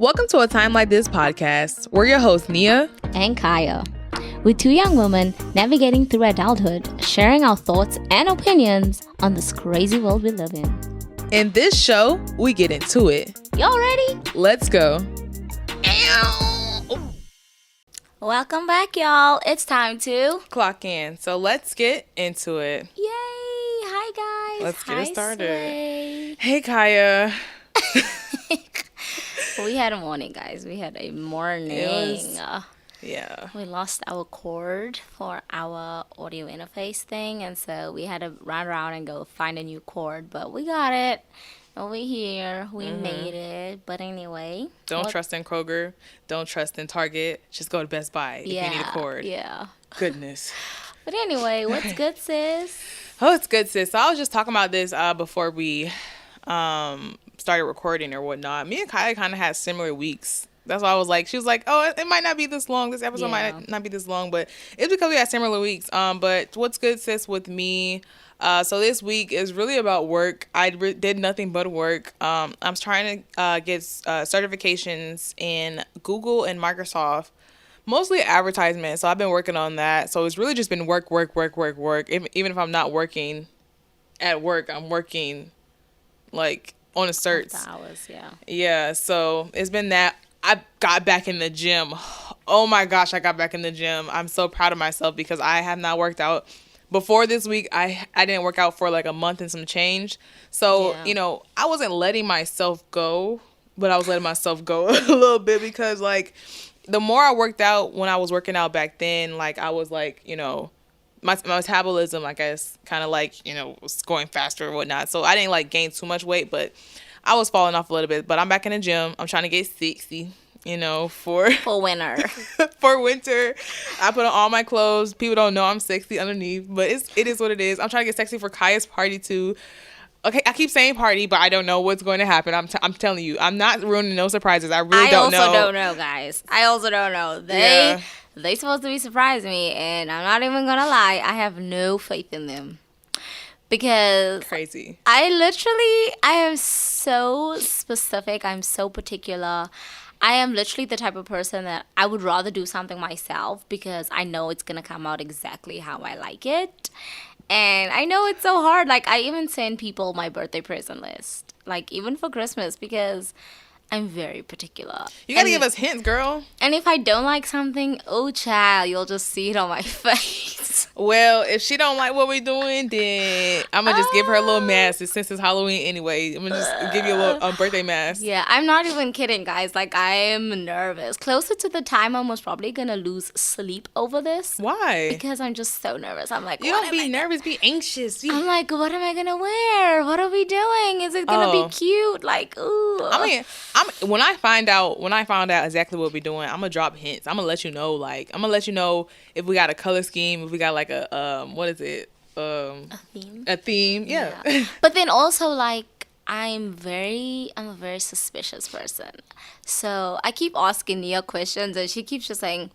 Welcome to A Time Like This podcast. We're your hosts, Nia and Kaya. We're two young women navigating through adulthood, sharing our thoughts and opinions on this crazy world we live in. In this show, we get into it. Y'all ready? Let's go. Welcome back, y'all. It's time to clock in. So let's get into it. Yay! Hi, guys. Let's get it started. Slay. Hey, Kaya. We had a morning, guys. We had a morning. Yeah. We lost our cord for our audio interface thing, and so we had to run around and go find a new cord, but we got it. Over here, we made it. But anyway. Don't trust in Kroger. Don't trust in Target. Just go to Best Buy if you need a cord. Yeah. Goodness. But anyway, what's good, sis? Oh, it's good, sis. So I was just talking about this before we started recording or whatnot. Me and Kaya kind of had similar weeks. That's why I was like, she was like, oh, it might not be this long. This episode might not be this long, but it's because we had similar weeks. But what's good, sis, with me? So this week is really about work. I did nothing but work. I'm trying to get certifications in Google and Microsoft, mostly advertisement. So I've been working on that. So it's really just been work. Even if I'm not working at work, I'm working like on a certs. Hours, yeah. Yeah. So it's been that. I got back in the gym. Oh my gosh, I got back in the gym. I'm so proud of myself because I have not worked out. Before this week, I didn't work out for like a month and some change. So, I wasn't letting myself go, but I was letting myself go a little bit because like the more I worked out when I was working out back then, like I was like, my metabolism, I guess, kind of like, was going faster or whatnot. So I didn't like gain too much weight, but I was falling off a little bit. But I'm back in the gym. I'm trying to get 60, for winter. For winter. I put on all my clothes. People don't know I'm sexy underneath, but it is what it is. I'm trying to get sexy for Kaya's party too. Okay, I keep saying party, but I don't know what's going to happen. I'm telling you, I'm not ruining no surprises. I really don't know. I also don't know, guys. I also don't know. They supposed to be surprising me, and I'm not even gonna lie. I have no faith in them. Because crazy. I am so specific. I'm so particular. I am literally the type of person that I would rather do something myself because I know it's going to come out exactly how I like it. And I know it's so hard. Like, I even send people my birthday present list. Like, even for Christmas because I'm very particular. You got to give us hints, girl. And if I don't like something, oh, child, you'll just see it on my face. Well, if she don't like what we're doing, then I'm going to just give her a little mask since it's Halloween anyway. I'm going to just give you a little birthday mask. Yeah, I'm not even kidding, guys. Like, I am nervous. Closer to the time, I'm most probably going to lose sleep over this. Why? Because I'm just so nervous. I'm like, you don't be nervous, be anxious. I'm like, what am I going to wear? What are we doing? Is it going to be cute? Like, ooh. I mean, when I find out exactly what we're doing, I'm gonna drop hints. I'm gonna let you know. Like, I'm gonna let you know if we got a color scheme, if we got like a what is it? A theme. A theme, yeah. But then also like I'm a very suspicious person. So I keep asking Nia questions, and she keeps just saying,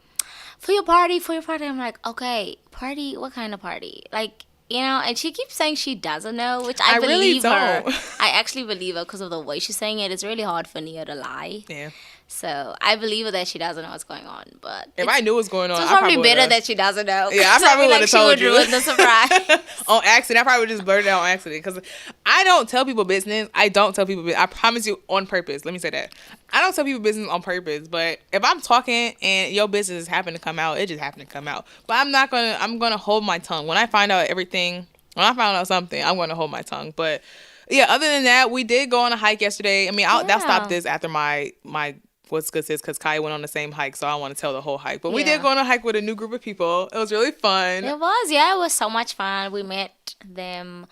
"For your party." I'm like, okay, party. What kind of party? Like. And she keeps saying she doesn't know, which I believe really her. don't. I actually believe her because of the way she's saying it. It's really hard for Nia to lie. Yeah. So I believe her that she doesn't know what's going on. But if I knew what's going on, it's probably better that she doesn't know. Yeah, I probably would have told you. She would ruin the surprise. On accident. I probably would just blurt it out on accident because I don't tell people business. I promise you on purpose. Let me say that. I don't tell people business on purpose, but if I'm talking and your business happen to come out, it just happened to come out. But I'm going to hold my tongue. When I find out something, I'm going to hold my tongue. But yeah, other than that, we did go on a hike yesterday. I mean, that stopped this after my what's good is because Kai went on the same hike, so I don't want to tell the whole hike. But we did go on a hike with a new group of people. It was really fun. It was so much fun. We met them.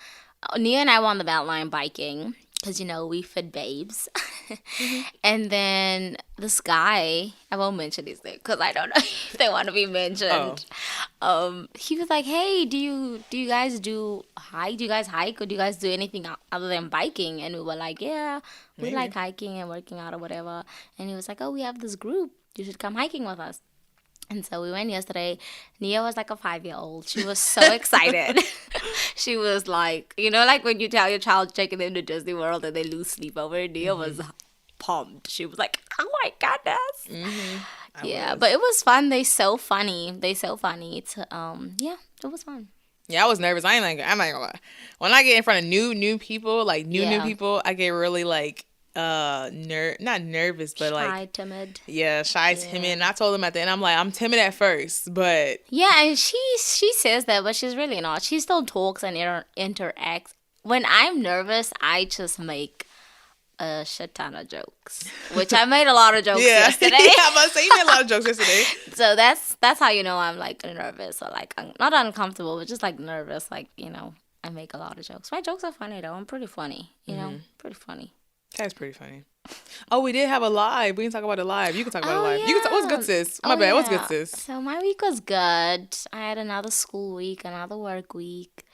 Nia and I were on the mountain line biking because, we fit babes. Mm-hmm. And then this guy, I won't mention his name because I don't know if they want to be mentioned. He was like, hey, do you guys hike? Do you guys hike or do you guys do anything other than biking? And we were like, yeah, we like hiking and working out or whatever. And he was like, oh, we have this group. You should come hiking with us. And so we went yesterday. Nia was like a 5-year-old. She was so excited. She was like, like when you tell your child taking them to Disney World and they lose sleep over it. Nia was pumped. She was like, oh my goodness. But it was fun. They so funny. It's it was fun. Yeah, I was nervous. I'm not gonna lie. When I get in front of new people, like new people, I get really like not nervous, but shy, timid. Yeah, shy, timid. And I told them at the end, I'm like, I'm timid at first, but and she says that, but she's really not. She still talks and interacts. When I'm nervous, I just make a shit ton of jokes, which I made a lot of jokes yesterday. I must say, you made a lot of jokes yesterday. So that's how you know I'm like nervous, or like not uncomfortable, but just like nervous. Like, you know, I make a lot of jokes. My jokes are funny though. I'm pretty funny. You know, pretty funny. That's pretty funny. Oh, we did have a live. We can talk about it live. You can talk about it live. Yeah. You can. What's good, sis? My bad. What's good, sis? So my week was good. I had another school week, another work week.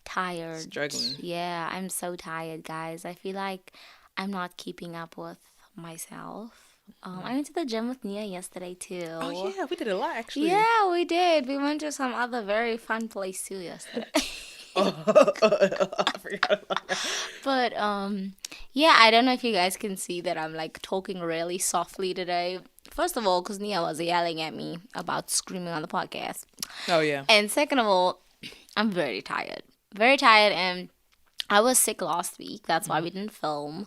Tired. Struggling. Yeah, I'm so tired, guys. I feel like I'm not keeping up with myself. I went to the gym with Nia yesterday too. Oh yeah, we did a lot actually. Yeah, we did. We went to some other very fun place too yesterday. I forgot about that. But yeah, I don't know if you guys can see that I'm like talking really softly today. First of all, because Nia was yelling at me about screaming on the podcast. Oh yeah. And second of all, I'm very tired. Very tired, and I was sick last week. That's why we didn't film.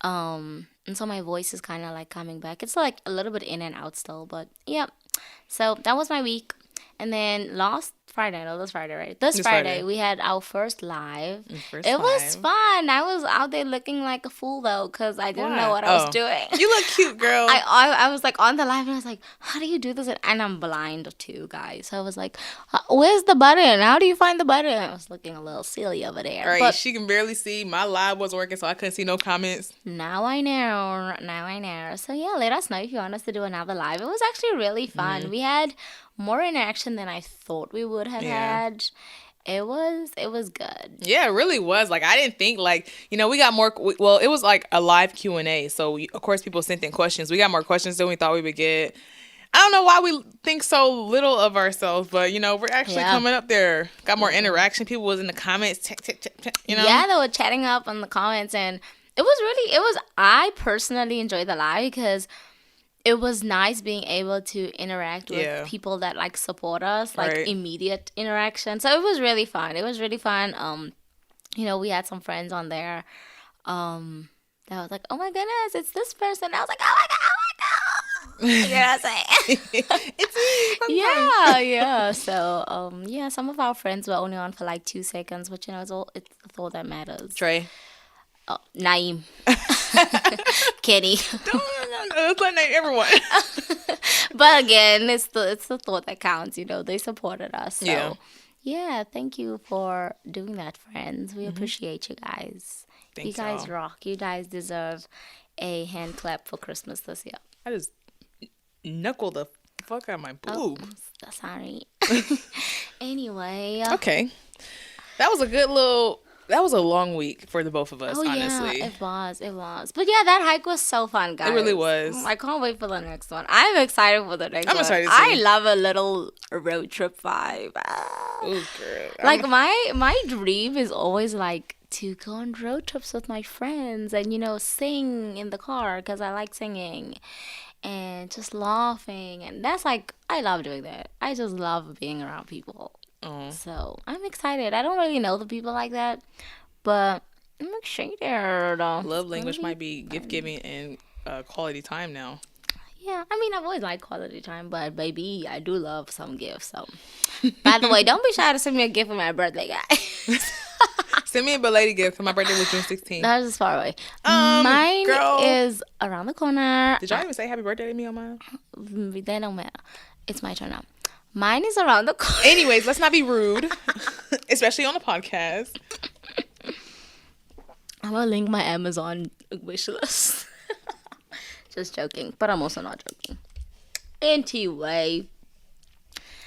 And so my voice is kind of like coming back. It's like a little bit in and out still, but yeah. So that was my week. And then last Friday, no, this Friday, right? This Friday, we had our first live. It was fun. I was out there looking like a fool, though, because I didn't know what I was doing. You look cute, girl. I was like on the live, and I was like, how do you do this? And I'm blind, too, guys. So I was like, where's the button? How do you find the button? I was looking a little silly over there. All right, but she can barely see. My live wasn't working, so I couldn't see no comments. Now I know. So yeah, let us know if you want us to do another live. It was actually really fun. We had more interaction than I thought we would have had. It was good. Yeah, it really was. Like, I didn't think, like, you know, we got more, well, it was like a live Q&A. So, of course, people sent in questions. We got more questions than we thought we would get. I don't know why we think so little of ourselves, but, you know, we're actually coming up there. Got more interaction. People was in the comments, you know? Yeah, they were chatting up in the comments, and I personally enjoyed the live because it was nice being able to interact with people that like support us, like immediate interaction. So it was really fun. You know, we had some friends on there that was like, oh my goodness, it's this person. I was like, oh my god. You know what I'm saying? It's me. Yeah. So some of our friends were only on for like 2 seconds, but you know, it's all that matters. Trey. Naeem. Kenny. Let's not name everyone. But again, it's the thought that counts, you know. They supported us. So yeah, thank you for doing that, friends. We appreciate you guys. Thanks, you guys rock. You guys deserve a hand clap for Christmas this year. I just knuckled the fuck out of my boob. Oh, sorry. Anyway. Okay. That was a long week for the both of us, honestly. Yeah, it was. But yeah, that hike was so fun, guys. It really was. I can't wait for the next one. I'm excited for the next one. I'm excited too. I love a little road trip vibe. Oh, girl. Like, my dream is always, like, to go on road trips with my friends and, you know, sing in the car because I like singing and just laughing. And that's, like, I love doing that. I just love being around people. So I'm excited. I don't really know the people like that, but I'm excited. Love language might be gift giving and quality time now. Yeah, I mean, I've always liked quality time, but baby, I do love some gifts. So, by the way, don't be shy to send me a gift for my birthday, guys. Send me a belated gift because my birthday was June 16th. That was just far away. Mine is around the corner. Did y'all even say happy birthday to me on mine? They don't matter. It's my turn now. Mine is around the corner. Anyways, let's not be rude, especially on the podcast. I'm going to link my Amazon wish list. Just joking, but I'm also not joking. Anyway.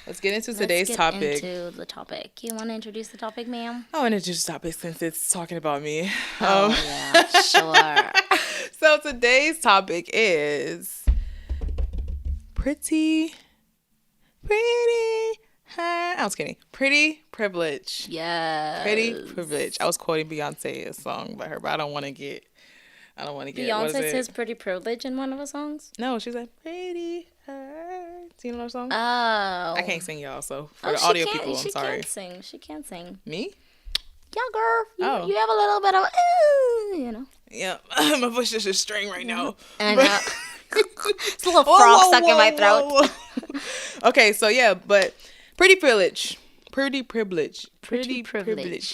Let's get into today's topic. Into the topic. You want to introduce the topic, ma'am? I want to introduce the topic since it's talking about me. Yeah, sure. So today's topic is pretty I was kidding. Pretty privilege. Yeah. Pretty privilege. I was quoting Beyonce's song by her, but I don't want to get I don't want to get what is Beyonce it? says "pretty privilege" in one of her songs. No, she said "pretty hurts." You know her song? Oh, I can't sing, y'all. So for the audio people, I'm sorry. She can't sing. She can't sing. Me? Yeah, girl. Oh. You have a little bit of, you know. Yeah, my voice is just string right now. I know. It's a little frog stuck in my throat. Okay, so yeah, but pretty privilege. Pretty privilege.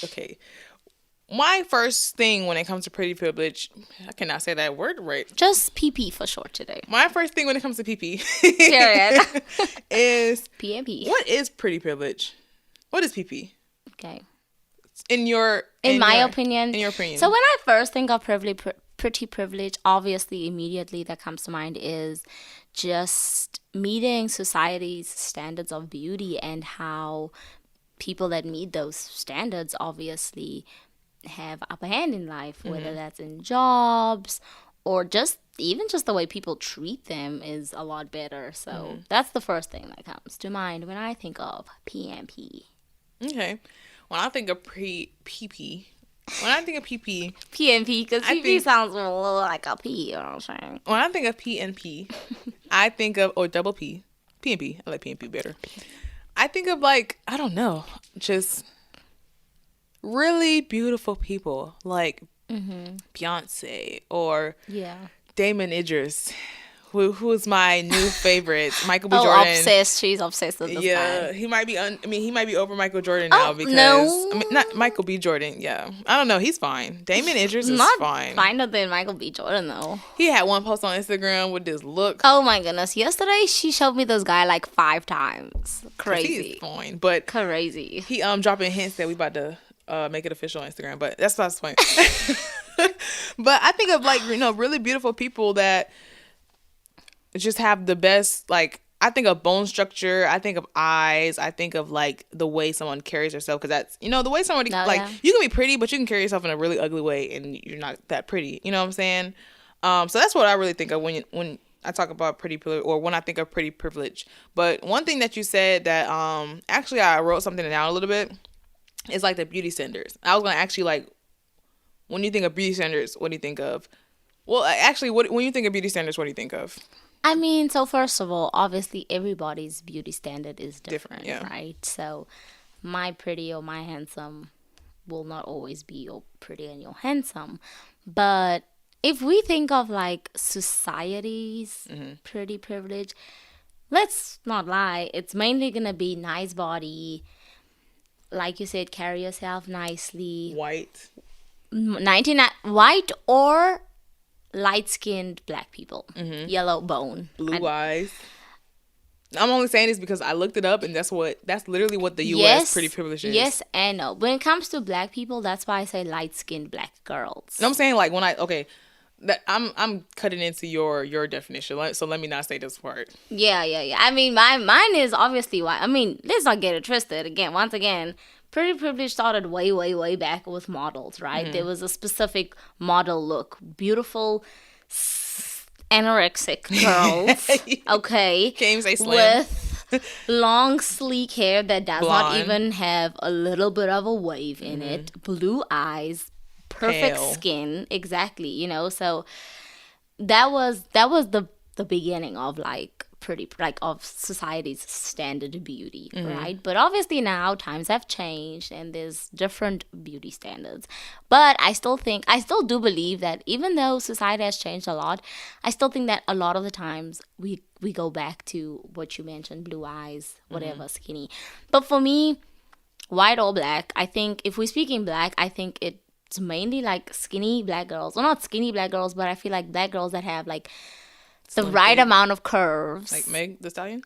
Okay. My first thing when it comes to pretty privilege, I cannot say that word right. Just PP for short today. My first thing when it comes to PP Period. is PMP. What is pretty privilege? What is PP? Okay. In your opinion. In your opinion. So when I first think of pretty privilege, obviously immediately that comes to mind is just meeting society's standards of beauty and how people that meet those standards obviously have upper hand in life, whether that's in jobs or just the way people treat them is a lot better. So that's the first thing that comes to mind when I think of PMP. Okay. When I think of PP, PNP, because PP sounds a little like a P, you know what I'm saying? When I think of PNP, I think of, or double P, PNP. I like PNP better. I think of like, I don't know, just really beautiful people like Beyonce or Damon Idris, who is my new favorite, Michael B. Jordan. Obsessed. She's obsessed with this guy. He might be. He might be over Michael Jordan now because not Michael B. Jordan. Yeah, I don't know. He's fine. Damon Idris is fine. Finer than Michael B. Jordan though. He had one post on Instagram with this look. Oh my goodness! Yesterday she showed me this guy like 5 times. Crazy. He's fine, but crazy. He dropping hints that we about to make it official on Instagram, but that's not the point. But I think of like really beautiful people that just have the best, like, I think of bone structure, I think of eyes, I think of like the way someone carries herself, because that's the way somebody you can be pretty but you can carry yourself in a really ugly way and you're not that pretty, you know what I'm saying? So that's what I really think of when I talk about pretty privilege, or when I think of pretty privilege. But one thing that you said that actually I wrote something down a little bit is like the beauty standards. I was gonna ask you, like, when you think of beauty standards, what do you think of? Well, actually, when you think of beauty standards, what do you think of? I mean, so first of all, obviously everybody's beauty standard is different, right? So my pretty or my handsome will not always be your pretty and your handsome. But if we think of like society's pretty privilege, let's not lie, it's mainly going to be nice body, like you said, carry yourself nicely. White. 99 white or light-skinned black people, yellow bone, blue eyes. I'm only saying this because I looked it up, and that's literally what the U.S. pretty privilege is. Yes and no. When it comes to black people, that's why I say light-skinned black girls. No, I'm saying like I'm cutting into your definition, so let me not say this part. Yeah. I mean, mine is obviously white. I mean, let's not get it twisted. Once again. Pretty privilege started way, way, way back with models, right? There was a specific model look. Beautiful, anorexic girls, okay? Can't even say slim. With long, sleek hair that does not even have a little bit of a wave in it. Blue eyes, perfect skin, exactly, So that was the beginning of, like, of society's standard beauty, right? But obviously now times have changed and there's different beauty standards. But I still do believe that even though society has changed a lot, I still think that a lot of the times we go back to what you mentioned, blue eyes, whatever, skinny. But for me, white or black, I think if we're speaking black, I think it's mainly like skinny black girls. Well, not skinny black girls, but I feel like black girls that have like the right amount of curves. Like Meg Thee Stallion?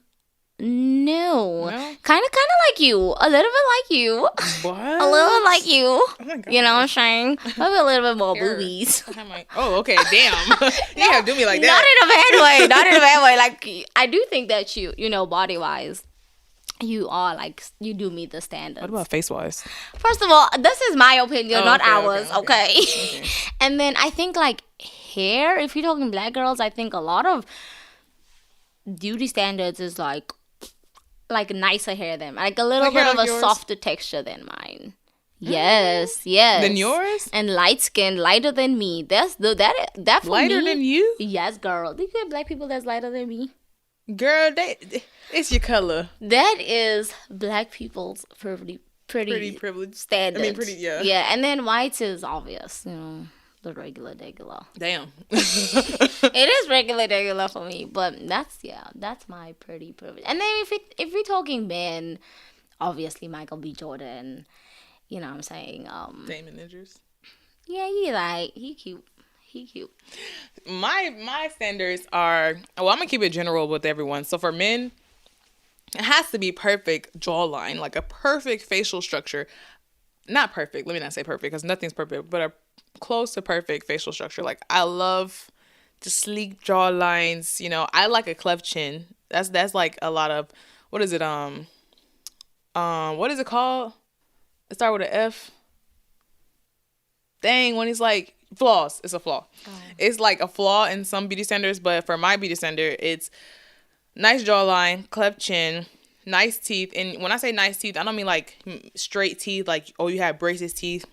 No. Kind of like you. A little bit like you. What? A little bit like you. Oh my God. You know what I'm saying? Maybe a little bit more boobies. Oh, okay. Damn. You have to do me like that. Not in a bad way. Like, I do think that you body-wise, you are like, you do meet the standards. What about face-wise? First of all, this is my opinion, not ours, okay? And then I think like hair, if you're talking black girls, I think a lot of beauty standards is like nicer hair than, like a little bit of a softer texture than mine. Yes, yes. Than yours? And light skin, lighter than me. That for Lighter me. than you? Yes, girl. Do you get black people that's lighter than me? Girl, it's your color. That is black people's pretty privileged standards. I mean, pretty, yeah. Yeah, and then whites is obvious, the regular. Damn. It is regular for me, but that's my pretty privilege. And then if we're talking men, obviously Michael B. Jordan, you know what I'm saying? Damon Idris. Yeah, he cute. He cute. My standards are, well, I'm gonna keep it general with everyone. So for men, it has to be perfect jawline, like a perfect facial structure. Not perfect. Let me not say perfect because nothing's perfect, but a close to perfect facial structure. Like I love the sleek jaw lines. I like a cleft chin. That's like a lot of, what is it? What is it called? It start with an F. Dang, when he's like flaws. It's a flaw. Oh. It's like a flaw in some beauty standards, but for my beauty standard, it's nice jawline, cleft chin, nice teeth. And when I say nice teeth, I don't mean like straight teeth, like, oh, you have braces teeth.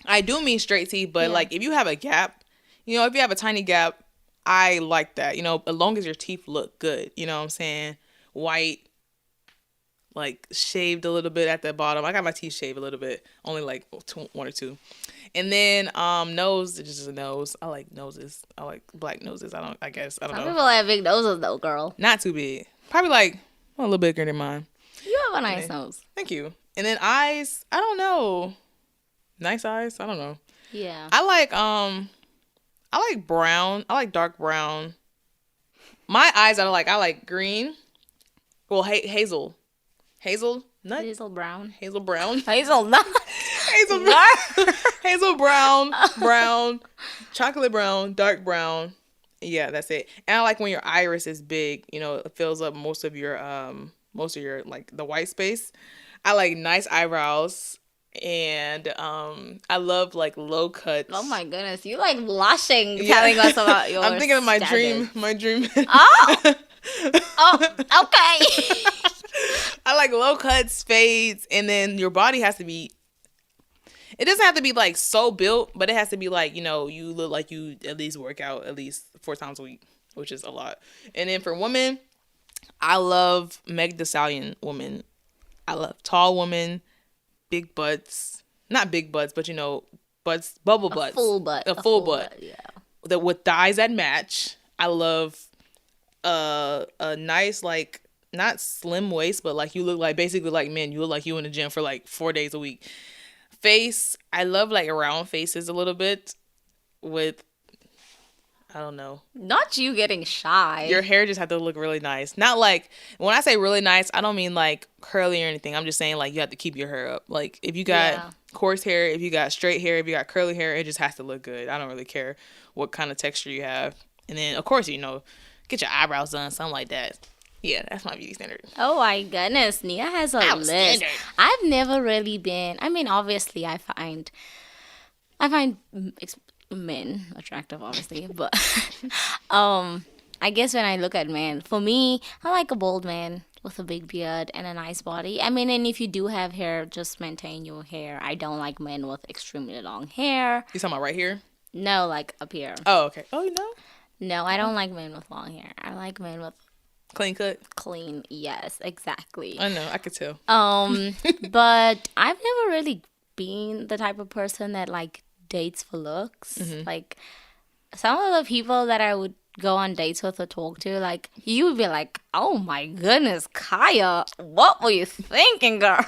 I do mean straight teeth, but like if you have a gap, if you have a tiny gap, I like that. As long as your teeth look good, you know what I'm saying? White, like shaved a little bit at the bottom. I got my teeth shaved a little bit, only like one or two. And then nose, it's just a nose. I like noses. I like black noses. I don't know. Some people have big noses though, girl. Not too big. Probably like a little bigger than mine. You have a nice nose. Thank you. And then eyes, I don't know. Nice eyes? I don't know. Yeah. I like brown. I like dark brown. My eyes I like green. Well, hazel. Hazel nut? Hazel brown. Hazel brown. Hazel nut. Hazel brown. Hazel brown, chocolate brown, dark brown. Yeah, that's it. And I like when your iris is big, it fills up most of your like the white space. I like nice eyebrows. And I love like low cuts. Oh my goodness, you like blushing telling us about your I'm thinking of my standards. dream. Oh, okay. I like low cuts, fades, and then your body has to be. It doesn't have to be like so built, but it has to be like you look like you at least work out at least 4 times a week, which is a lot. And then for women, I love Meg Thee Stallion women. I love tall women. Big butts, not big butts, but butts, bubble butts, a full butt, yeah. That with thighs that match. I love a nice like not slim waist, but like you look like basically like men. You look like you in the gym for like 4 days a week. Face, I love like round faces a little bit with. I don't know. Not you getting shy. Your hair just have to look really nice. Not like, when I say really nice, I don't mean like curly or anything. I'm just saying like you have to keep your hair up. Like if you got coarse hair, if you got straight hair, if you got curly hair, it just has to look good. I don't really care what kind of texture you have. And then of course, get your eyebrows done, something like that. Yeah, that's my beauty standard. Oh my goodness, Nia has a list. I've never really been, obviously I find men attractive, obviously, but I guess when I look at men, for me, I like a bold man with a big beard and a nice body. And if you do have hair, just maintain your hair. I don't like men with extremely long hair. You talking about right here? No, like up here. Oh, okay. Oh, you know? No, I don't like men with long hair. I like men with clean cut. Clean, yes, exactly. I know, I could tell. But I've never really been the type of person that like dates for looks. Mm-hmm. Like some of the people that I would go on dates with or talk to, like you would be like, oh my goodness, Kaya, what were you thinking, girl?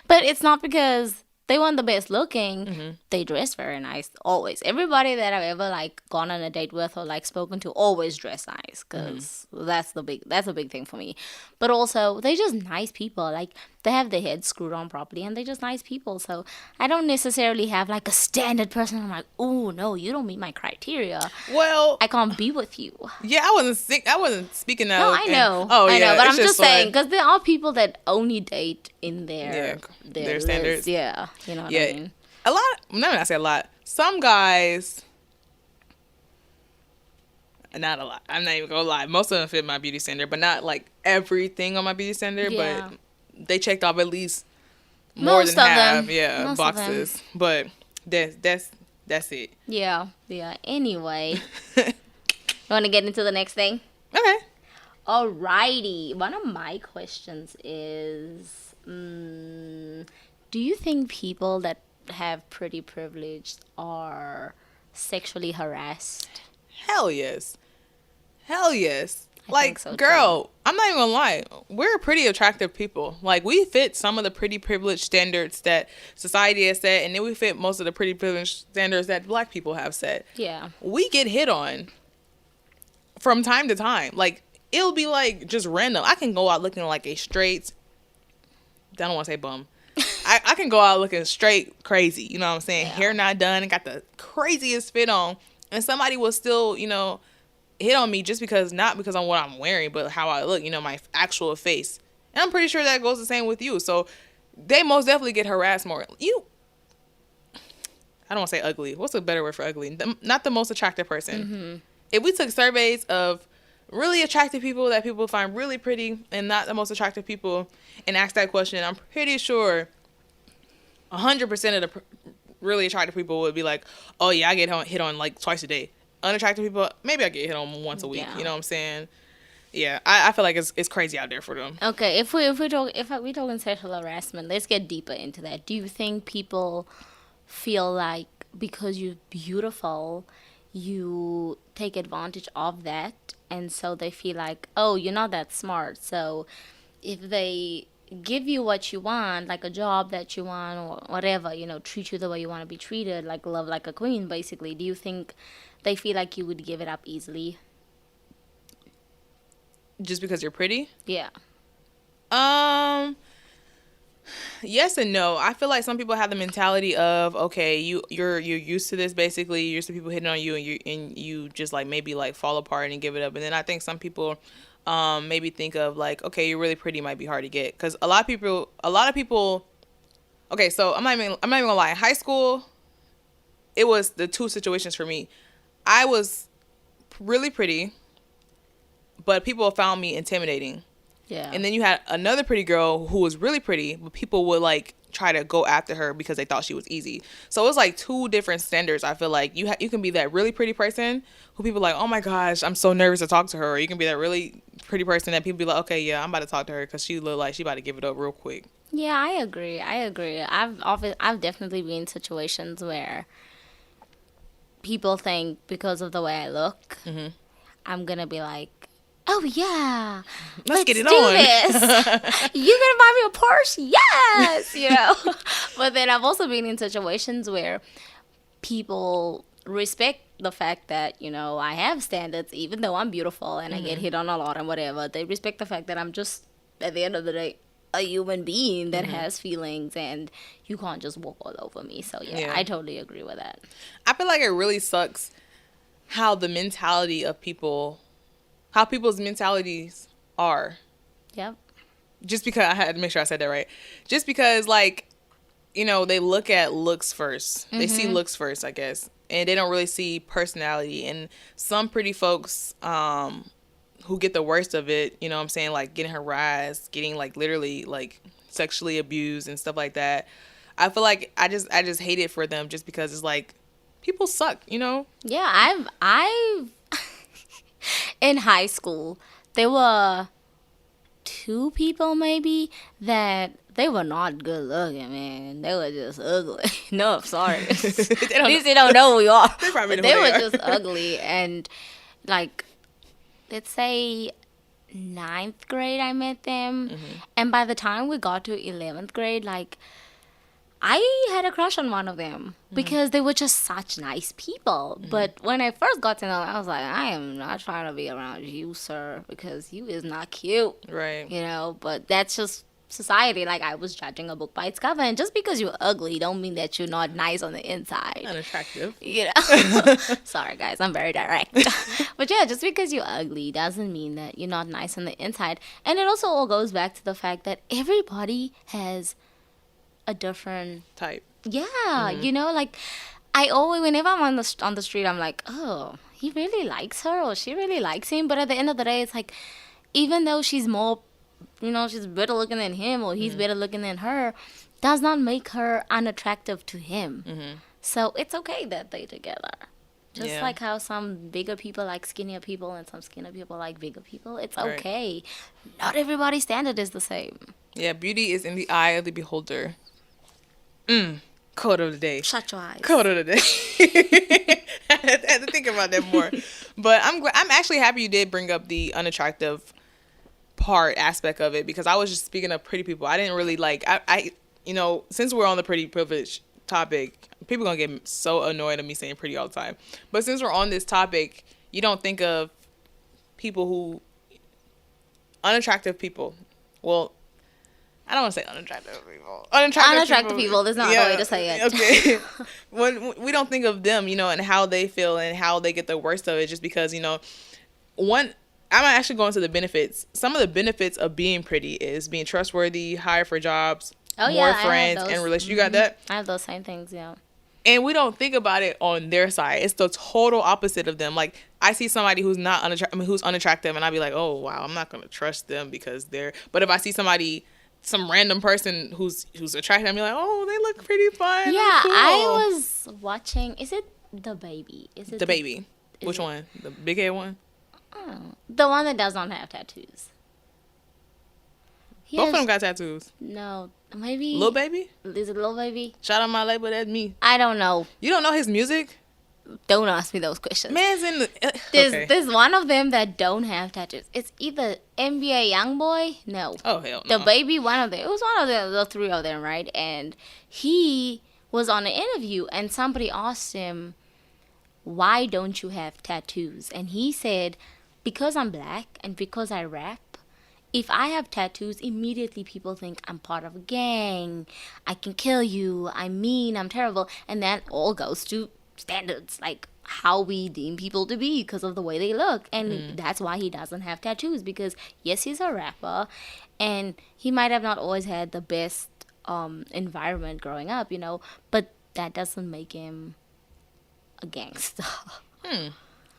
But it's not because they weren't the best looking. Mm-hmm. They dress very nice, always. Everybody that I've ever like gone on a date with or like spoken to always dress nice, because that's a big thing for me. But also they're just nice people. Like they have their heads screwed on properly and they're just nice people. So I don't necessarily have like a standard person. I'm like, oh no, you don't meet my criteria. Well, I can't be with you. Yeah, I wasn't speaking of. No, I know. I know, but I'm just saying, because there are people that only date in their standards. Yeah, you know what I mean. A lot. Let me not say a lot. Some guys. Not a lot. I'm not even gonna lie. Most of them fit my beauty standard, but not like everything on my beauty standard. Yeah. But they checked off at least more Most than of half, them. yeah, Most of them. boxes. But that's it. Yeah. Anyway, you want to get into the next thing? Okay. Alrighty. One of my questions is, do you think people that have pretty privilege are sexually harassed? Hell yes. Hell yes. I Like, think so, girl, I'm not even gonna lie. We're pretty attractive people. Like, we fit some of the pretty privilege standards that society has set, and then we fit most of the pretty privilege standards that black people have set. Yeah. We get hit on from time to time. Like, it'll be like just random. I can go out looking like a straight, I don't want to say bum. I can go out looking straight crazy. You know what I'm saying? Yeah. Hair not done and got the craziest fit on. And somebody will still, hit on me just because, not because of what I'm wearing, but how I look, my actual face. And I'm pretty sure that goes the same with you. So they most definitely get harassed more. I don't want to say ugly. What's a better word for ugly? Not the most attractive person. Mm-hmm. If we took surveys of really attractive people that people find really pretty and not the most attractive people and asked that question, I'm pretty sure 100% of the really attractive people would be like, oh yeah, I get hit on like twice a day. Unattractive people, maybe I get hit on once a week. Yeah. You know what I'm saying? Yeah, I feel like it's crazy out there for them. Okay, if we talking sexual harassment, let's get deeper into that. Do you think people feel like because you're beautiful, you take advantage of that, and so they feel like, oh, you're not that smart, so if they give you what you want, like a job that you want or whatever, treat you the way you want to be treated, like love like a queen, basically, do you think they feel like you would give it up easily? Just because you're pretty? Yeah. Yes and no. I feel like some people have the mentality of, okay, you're used to this, basically. You're used to people hitting on you, and you just like maybe like fall apart and give it up. And then I think some people maybe think of like, okay, you're really pretty, might be hard to get, because a lot of people. Okay, so I'm not even gonna lie. In high school, it was the two situations for me. I was really pretty, but people found me intimidating. Yeah. And then you had another pretty girl who was really pretty, but people would like try to go after her because they thought she was easy. So it was like two different standards. I feel like you can be that really pretty person who people like, oh my gosh, I'm so nervous to talk to her. Or you can be that really pretty person that people be like, okay, yeah, I'm about to talk to her because she look like she about to give it up real quick. Yeah, I agree. I've definitely been in situations where people think because of the way I look, Mm-hmm. I'm gonna be like, oh yeah, Let's get it do on. this. You gonna buy me a Porsche? Yes, But then I've also been in situations where people respect the fact that I have standards, even though I'm beautiful and I get hit on a lot and whatever. They respect the fact that I'm just, at the end of the day, a human being that has feelings, and you can't just walk all over me. So yeah, I totally agree with that. I feel like it really sucks how people's mentalities are. Yep. Just because, I had to make sure I said that right. Just because, like, they look at looks first. They see looks first, I guess. And they don't really see personality. And some pretty folks who get the worst of it, you know what I'm saying, like getting harassed, getting like literally like sexually abused and stuff like that. I feel like I just hate it for them just because it's like people suck, Yeah, I've in high school, there were two people maybe that they were not good looking, man. They were just ugly. No, I'm sorry. At least they don't know who we are. They were just ugly. And like, let's say 9th grade I met them. And by the time we got to 11th grade, like, I had a crush on one of them because they were just such nice people. But when I first got to know them, I was like, I am not trying to be around you, sir, because you is not cute. Right. But that's just society. Like, I was judging a book by its cover. And just because you're ugly don't mean that you're not nice on the inside. Unattractive. Sorry, guys. I'm very direct. But yeah, just because you're ugly doesn't mean that you're not nice on the inside. And it also all goes back to the fact that everybody has a different type. Yeah, like I always, whenever I'm on the street, I'm like, oh, he really likes her or she really likes him. But at the end of the day, it's like, even though she's more, she's better looking than him or he's better looking than her, does not make her unattractive to him. So it's okay that they together. Just like how some bigger people like skinnier people and some skinnier people like bigger people. It's okay. Not everybody's standard is the same. Yeah, beauty is in the eye of the beholder. Quote of the day. Shut your eyes. Quote of the day. I had to think about that more. But I'm actually happy you did bring up the unattractive aspect of it, because I was just speaking of pretty people. I didn't really like, I since we're on the pretty privilege topic, people gonna get so annoyed at me saying pretty all the time. But since we're on this topic, you don't think of unattractive people. Well, I don't want to say unattractive people. Unattractive people is not the way to say it. Okay. When we don't think of them, and how they feel and how they get the worst of it, just because, I'm actually going to the benefits. Some of the benefits of being pretty is being trustworthy, hired for jobs, more friends, and relationships. You got that? I have those same things, yeah. And we don't think about it on their side. It's the total opposite of them. Like, I see somebody who's who's unattractive, and I'd be like, oh, wow, I'm not going to trust them because they're... But if I see some random person who's attractive, I'm like, oh, they look pretty fun. Yeah, cool. I was watching... Is it The Baby? Is it The Baby? Which one? The big head one? Oh, the one that does not have tattoos. Both of them got tattoos. No, maybe Lil Baby. Is it Lil Baby? Shout out my label. That's me. I don't know. You don't know his music? Don't ask me those questions. Man's in the. There's one of them that don't have tattoos. It's either NBA YoungBoy. No. Oh hell no. The Baby. One of them. It was one of the three of them, right? And he was on an interview, and somebody asked him, "Why don't you have tattoos?" And he said, because I'm black and because I rap, if I have tattoos, immediately people think I'm part of a gang. I can kill you. I'm mean. I'm terrible. And that all goes to standards, like how we deem people to be because of the way they look. And that's why he doesn't have tattoos, because yes, he's a rapper and he might have not always had the best environment growing up, but that doesn't make him a gangster. I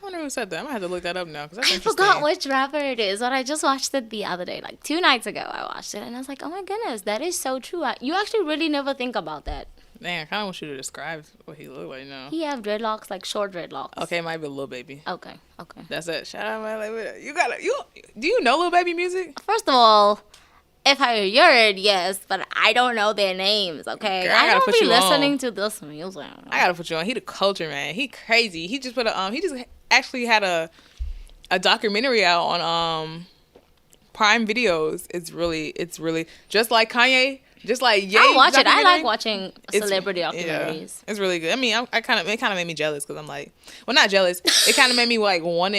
wonder who said that. I'm gonna have to look that up now, because that's I forgot which rapper it is, but I just watched it the other day, like 2 nights ago. I watched it and I was like, oh my goodness, that is so true. You actually really never think about that. Man, I kind of want you to describe what he looked like now. He have dreadlocks, like short dreadlocks. Okay, might be Lil Baby. Okay. That's it. Shout out my label. Do you know Lil Baby music? First of all, if I heard, yes, but I don't know their names, okay? Girl, I don't be listening on. To this music. I gotta put you on. He the culture, man. He crazy. He just actually had a documentary out on Prime Videos. It's really just like Kanye, just like Ye. I'll watch it. I like watching celebrity documentaries. Yeah, it's really good. I mean, it kind of made me jealous, because I'm like, well, not jealous. It kind of made me like want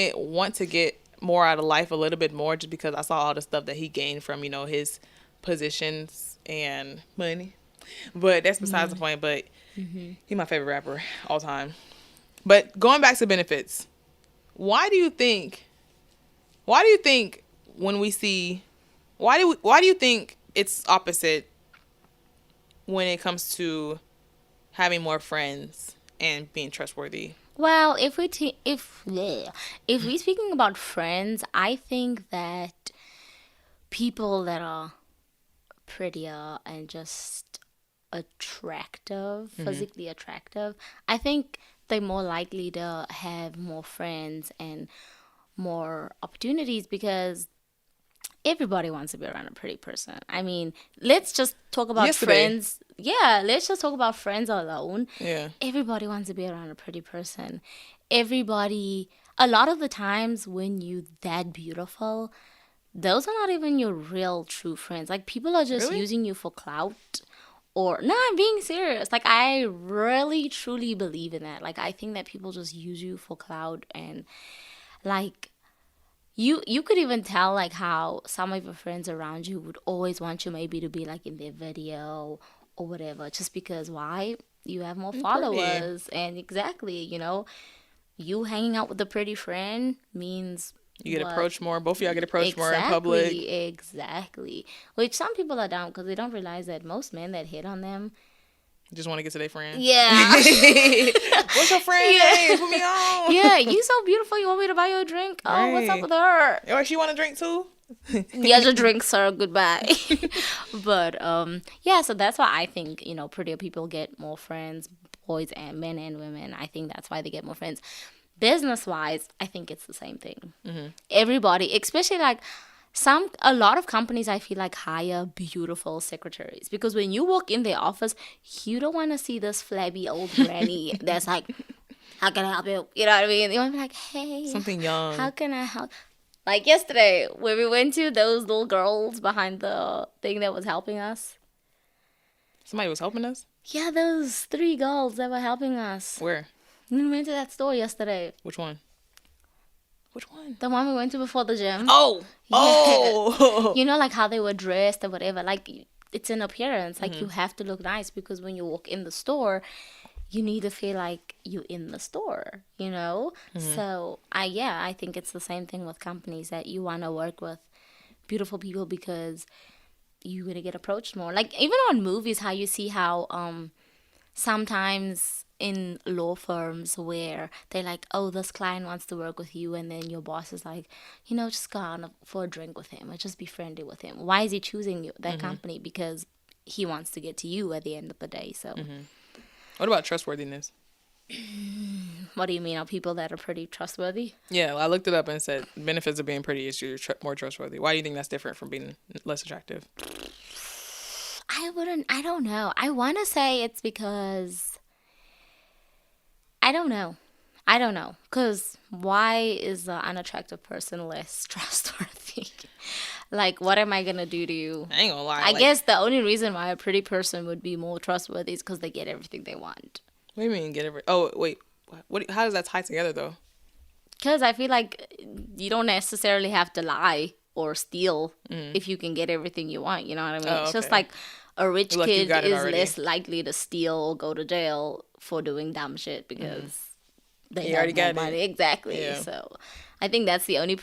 to get more out of life a little bit more, just because I saw all the stuff that he gained from his positions and money. But that's besides the point. But he's my favorite rapper all time. But going back to benefits, why do you think when we see why do you think it's opposite when it comes to having more friends and being trustworthy? Well, if we're speaking about friends, I think that people that are prettier and just attractive, physically attractive, I think they're more likely to have more friends and more opportunities, because everybody wants to be around a pretty person. I mean, let's just talk about friends. Yeah, let's just talk about friends alone. Yeah. Everybody wants to be around a pretty person. A lot of the times when you that beautiful, those are not even your real true friends. Like, people are just using you for clout. Or, no, I'm being serious. Like, I really, truly believe in that. Like, I think that people just use you for clout. And, like, you could even tell, like, how some of your friends around you would always want you maybe to be, like, in their video or whatever. Just because, why? You have more followers. And exactly, you hanging out with a pretty friend means... You get approached more. Both of y'all get approached more in public. Exactly. Which some people are down because they don't realize that most men that hit on them just want to get to their friend. Yeah. What's your friend name? Put me on. Yeah, you so beautiful. You want me to buy you a drink? Oh, what's up with her? Or she want a drink too? Here's your drink, sir. Goodbye. But yeah, so that's why I think, prettier people get more friends, boys and men and women. I think that's why they get more friends. Business wise, I think it's the same thing. Everybody, especially like a lot of companies, I feel like hire beautiful secretaries because when you walk in their office, you don't want to see this flabby old granny that's like, how can I help you? You know what I mean? You want to be like, hey, Something young. how can I help? Like yesterday, when we went to those little girls behind the thing that was helping us. Somebody was helping us? Yeah, those 3 girls that were helping us. Where? We went to that store yesterday. Which one? Which one? The one we went to before the gym. Oh! Yeah. Oh! Like how they were dressed or whatever. Like, it's an appearance. Like, you have to look nice because when you walk in the store, you need to feel like you're in the store, So, I think it's the same thing with companies that you want to work with beautiful people because you're going to get approached more. Like, even on movies, how you see how sometimes in law firms where they're like, oh, this client wants to work with you, and then your boss is like, just go on for a drink with him or just be friendly with him. Why is he choosing you, that company? Because he wants to get to you at the end of the day. So What about trustworthiness? What do you mean? Are people that are pretty trustworthy? Yeah, I looked it up and it said benefits of being pretty is you're more trustworthy. Why do you think that's different from being less attractive? I don't know. I want to say it's because I don't know. Because why is an unattractive person less trustworthy? Like, what am I going to do to you? I ain't gonna lie. I guess the only reason why a pretty person would be more trustworthy is because they get everything they want. What do you mean get every... Oh, wait. How does that tie together, though? Because I feel like you don't necessarily have to lie or steal if you can get everything you want. You know what I mean? Oh, It's just okay. like a rich kid is already. less likely to steal or go to jail for doing dumb shit because they He have already more got it. money. Exactly. Yeah. So I think that's the only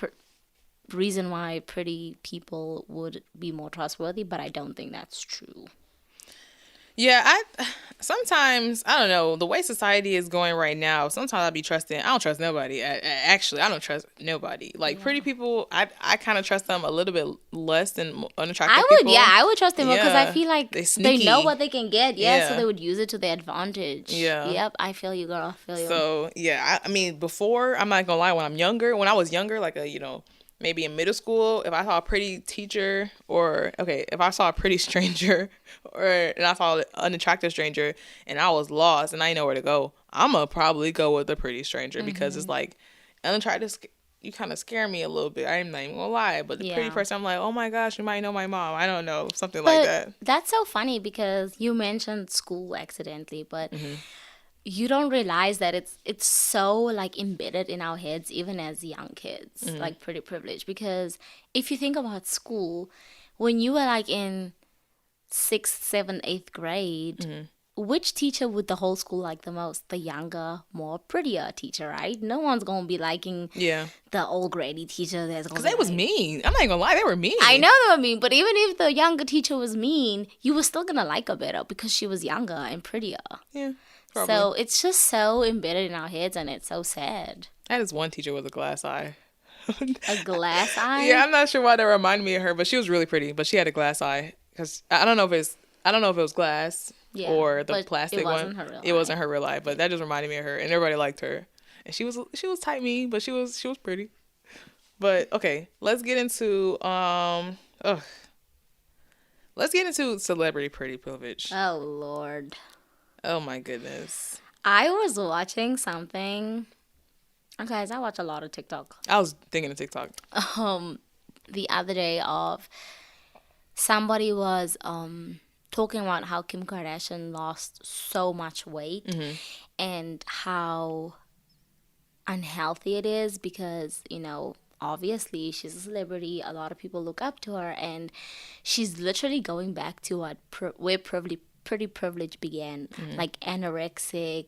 reason why pretty people would be more trustworthy, but I don't think that's true. Yeah, sometimes, I don't know, the way society is going right now, sometimes I don't trust nobody. Actually, I don't trust nobody. Like, pretty people, I kind of trust them a little bit less than unattractive people. I would trust them more because I feel like They they sneaky. know what they can get. Yeah. So they would use it to their advantage. Yeah. Yep, I feel you, girl. I feel you. So, yeah, I mean, before, I'm not gonna lie, when I was younger, like maybe in middle school, if I saw a pretty teacher if I saw a pretty stranger and I saw an unattractive stranger and I was lost and I didn't know where to go, I'm going to probably go with a pretty stranger because it's like, unattractive, you kind of scare me a little bit. I'm not even going to lie. But the pretty person, I'm like, oh my gosh, you might know my mom. I don't know. Something like that. That's so funny because you mentioned school accidentally, but you don't realize that it's so like embedded in our heads even as young kids, like pretty privileged. Because if you think about school, when you were like in 6th, 7th, 8th grade, which teacher would the whole school like the most? The younger, more prettier teacher, right? No one's gonna be liking the old grady teacher that's gonna because they was mean. I'm not even gonna lie, they were mean. I know they were mean, but even if the younger teacher was mean, you were still gonna like her better because she was younger and prettier. Yeah. Probably. So it's just so embedded in our heads, and it's so sad. I had this one teacher with a glass eye. A glass eye? Yeah, I'm not sure why that reminded me of her, but she was really pretty. But she had a glass eye because I don't know if it was glass or the plastic one. It wasn't her real eye, but that just reminded me of her, and everybody liked her. And she was tight mean, but she was pretty. But okay, let's get into celebrity pretty privilege. Oh Lord. Oh my goodness. I was watching something. Guys, I watch a lot of TikTok. I was thinking of TikTok. The other day of somebody was talking about how Kim Kardashian lost so much weight and how unhealthy it is because, obviously she's a celebrity. A lot of people look up to her, and she's literally going back to where pretty privilege began, like anorexic,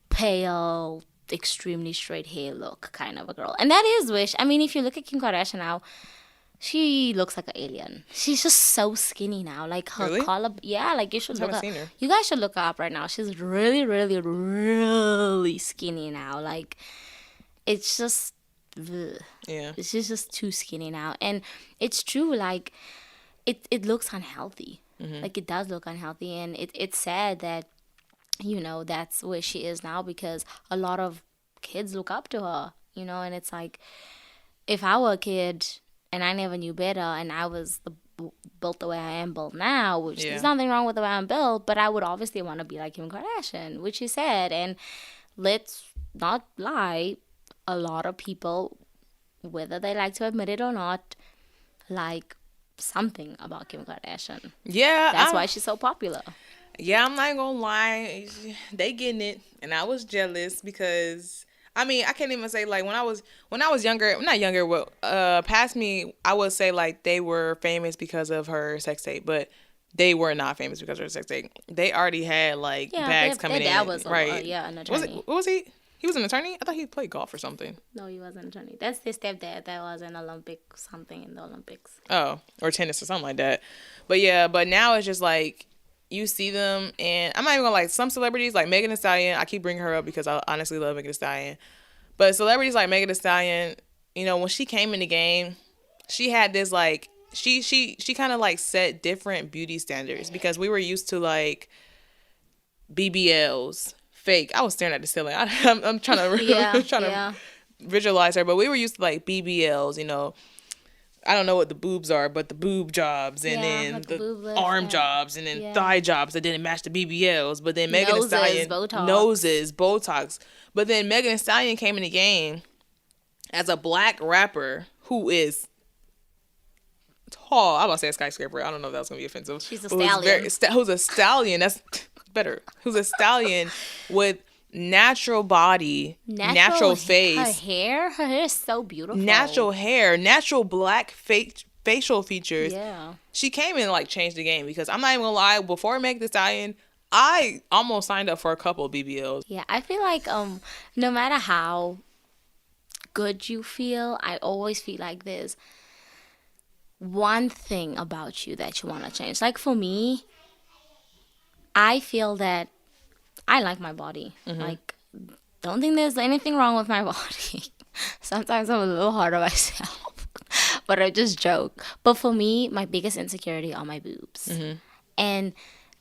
pale, extremely straight hair look kind of a girl. And that is if you look at Kim Kardashian now, she looks like an alien. She's just so skinny now. Like her collar, like you should look up. You guys should look her up right now. She's really, really, really skinny now. Like it's just ugh. Yeah. She's just too skinny now. And it's true, like, it looks unhealthy. Like, it does look unhealthy. And it's sad that, that's where she is now, because a lot of kids look up to her, and it's like, if I were a kid and I never knew better and I was built the way I am built now, which there's nothing wrong with the way I'm built, but I would obviously want to be like Kim Kardashian, which she said. And let's not lie, a lot of people, whether they like to admit it or not, like something about Kim Kardashian. Yeah. That's why she's so popular. Yeah, I'm not gonna lie. They getting it. And I was jealous because, I mean, I can't even say, like, when I was younger, not younger, well, past me, I would say, like, they were famous because of her sex tape, but they were not famous because of her sex tape. They already had, like, bags coming in. Their dad was right. an attorney. What was he? He was an attorney? I thought he played golf or something. No, he wasn't an attorney. That's their stepdad that was an Olympic something in the Olympics. Oh, or tennis or something like that. But yeah, but now it's just like, you see them, and I'm not even gonna, like, some celebrities, like Megan Thee Stallion, I keep bringing her up because I honestly love Megan Thee Stallion. But celebrities like Megan Thee Stallion, when she came in the game, she had this, like, she kind of, like, set different beauty standards, because we were used to, like, BBLs, fake. I was staring at the ceiling. I'm trying to visualize her, but we were used to, like, BBLs, I don't know what the boobs are, but the boob jobs, and then like the arm jobs, and then thigh jobs that didn't match the BBLs. But then Megan Thee Stallion, noses, Botox. But then Megan Thee Stallion came in the game as a black rapper who is tall. I'm about to say a skyscraper. I don't know if that's gonna be offensive. She's a stallion. Who's a stallion? That's better. Who's a stallion with natural body, natural face. Her hair is so beautiful. Natural hair, natural black facial features. Yeah. She came in and, like, changed the game, because I'm not even gonna lie, before Megan Thee Stallion, I almost signed up for a couple of BBLs. Yeah, I feel like no matter how good you feel, I always feel like there's one thing about you that you want to change. Like, for me, I feel that I like my body. Like, don't think there's anything wrong with my body. Sometimes I'm a little hard on myself, but I just joke. But for me, my biggest insecurity are my boobs. And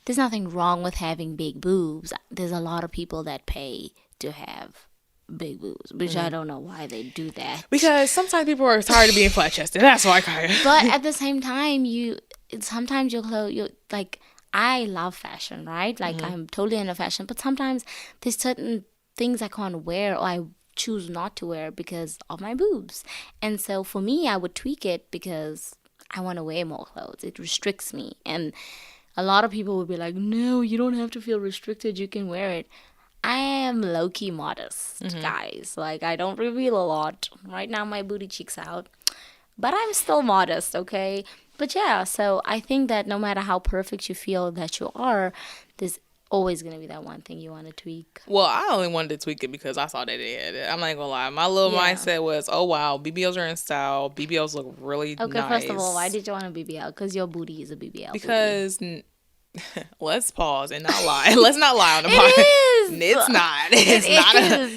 there's nothing wrong with having big boobs. There's a lot of people that pay to have big boobs, which I don't know why they do that. Because sometimes people are tired of being flat-chested. That's why, Kaya. But at the same time, sometimes your clothes, like, I love fashion, right? Like, I'm totally into fashion. But sometimes there's certain things I can't wear, or I choose not to wear because of my boobs. And so for me, I would tweak it because I want to wear more clothes. It restricts me. And a lot of people would be like, no, you don't have to feel restricted. You can wear it. I am low-key modest, guys. Like, I don't reveal a lot. Right now, my booty cheeks out. But I'm still modest, okay? But yeah, so I think that no matter how perfect you feel that you are, there's always going to be that one thing you want to tweak. Well, I only wanted to tweak it because I saw that they had it. I'm not going to lie. My little mindset was, oh, wow, BBLs are in style. BBLs look really nice. Okay, first of all, why did you want a BBL? Because your booty is a BBL. Because... let's pause and not lie. Let's not lie on the podcast. It's not. It's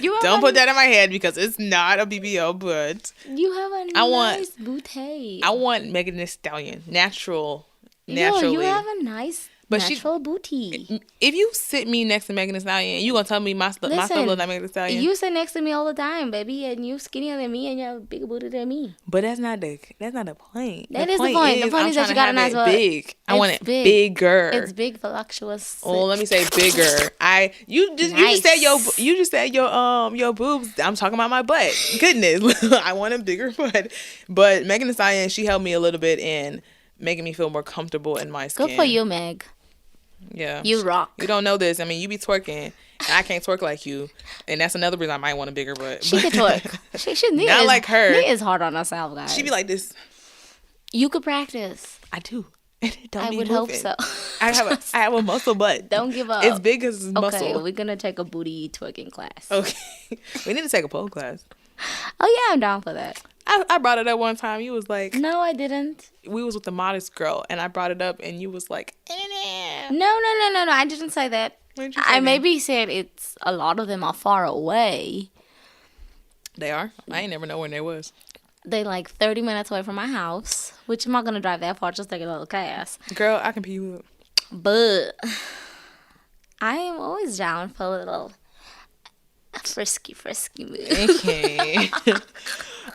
not. Don't put that in my head, because it's not a BBL. But you have a nice booty. I want Megan Thee Stallion, naturally. You have a nice natural booty. If you sit me next to Megan Thee Stallion, you gonna tell me my stuff look like Megan Thee Stallion? You sit next to me all the time, baby, and you skinnier than me, and you have a bigger booty than me. But that's not the point. That is the point. The point is that you got a nice butt. Big. I want it bigger. It's big, voluptuous. Oh, let me say bigger. You just said your boobs. I'm talking about my butt. Goodness, I want a bigger butt. But Megan Thee Stallion, she helped me a little bit in making me feel more comfortable in my skin. Good for you, Meg. Yeah. You rock. You don't know this. I mean, you be twerking, and I can't twerk like you. And that's another reason I might want a bigger butt. She can twerk. She not like her. Nia is hard on herself, guys. She be like this. You could practice. I do. I would hope so. I have a muscle butt. Don't give up. It's big as muscle. Okay, we're going to take a booty twerking class. Okay. We need to take a pole class. Oh, yeah, I'm down for that. I brought it up one time. You was like... No, I didn't. We was with the modest girl, and I brought it up, and you was like... No. I didn't say that. What did you say I maybe said it's... A lot of them are far away. They are. I ain't never know when they was. They like 30 minutes away from my house, which I'm not gonna drive that far. Just take a little gas. Girl, I can pee you up. But I am always down for a little frisky mood. Okay.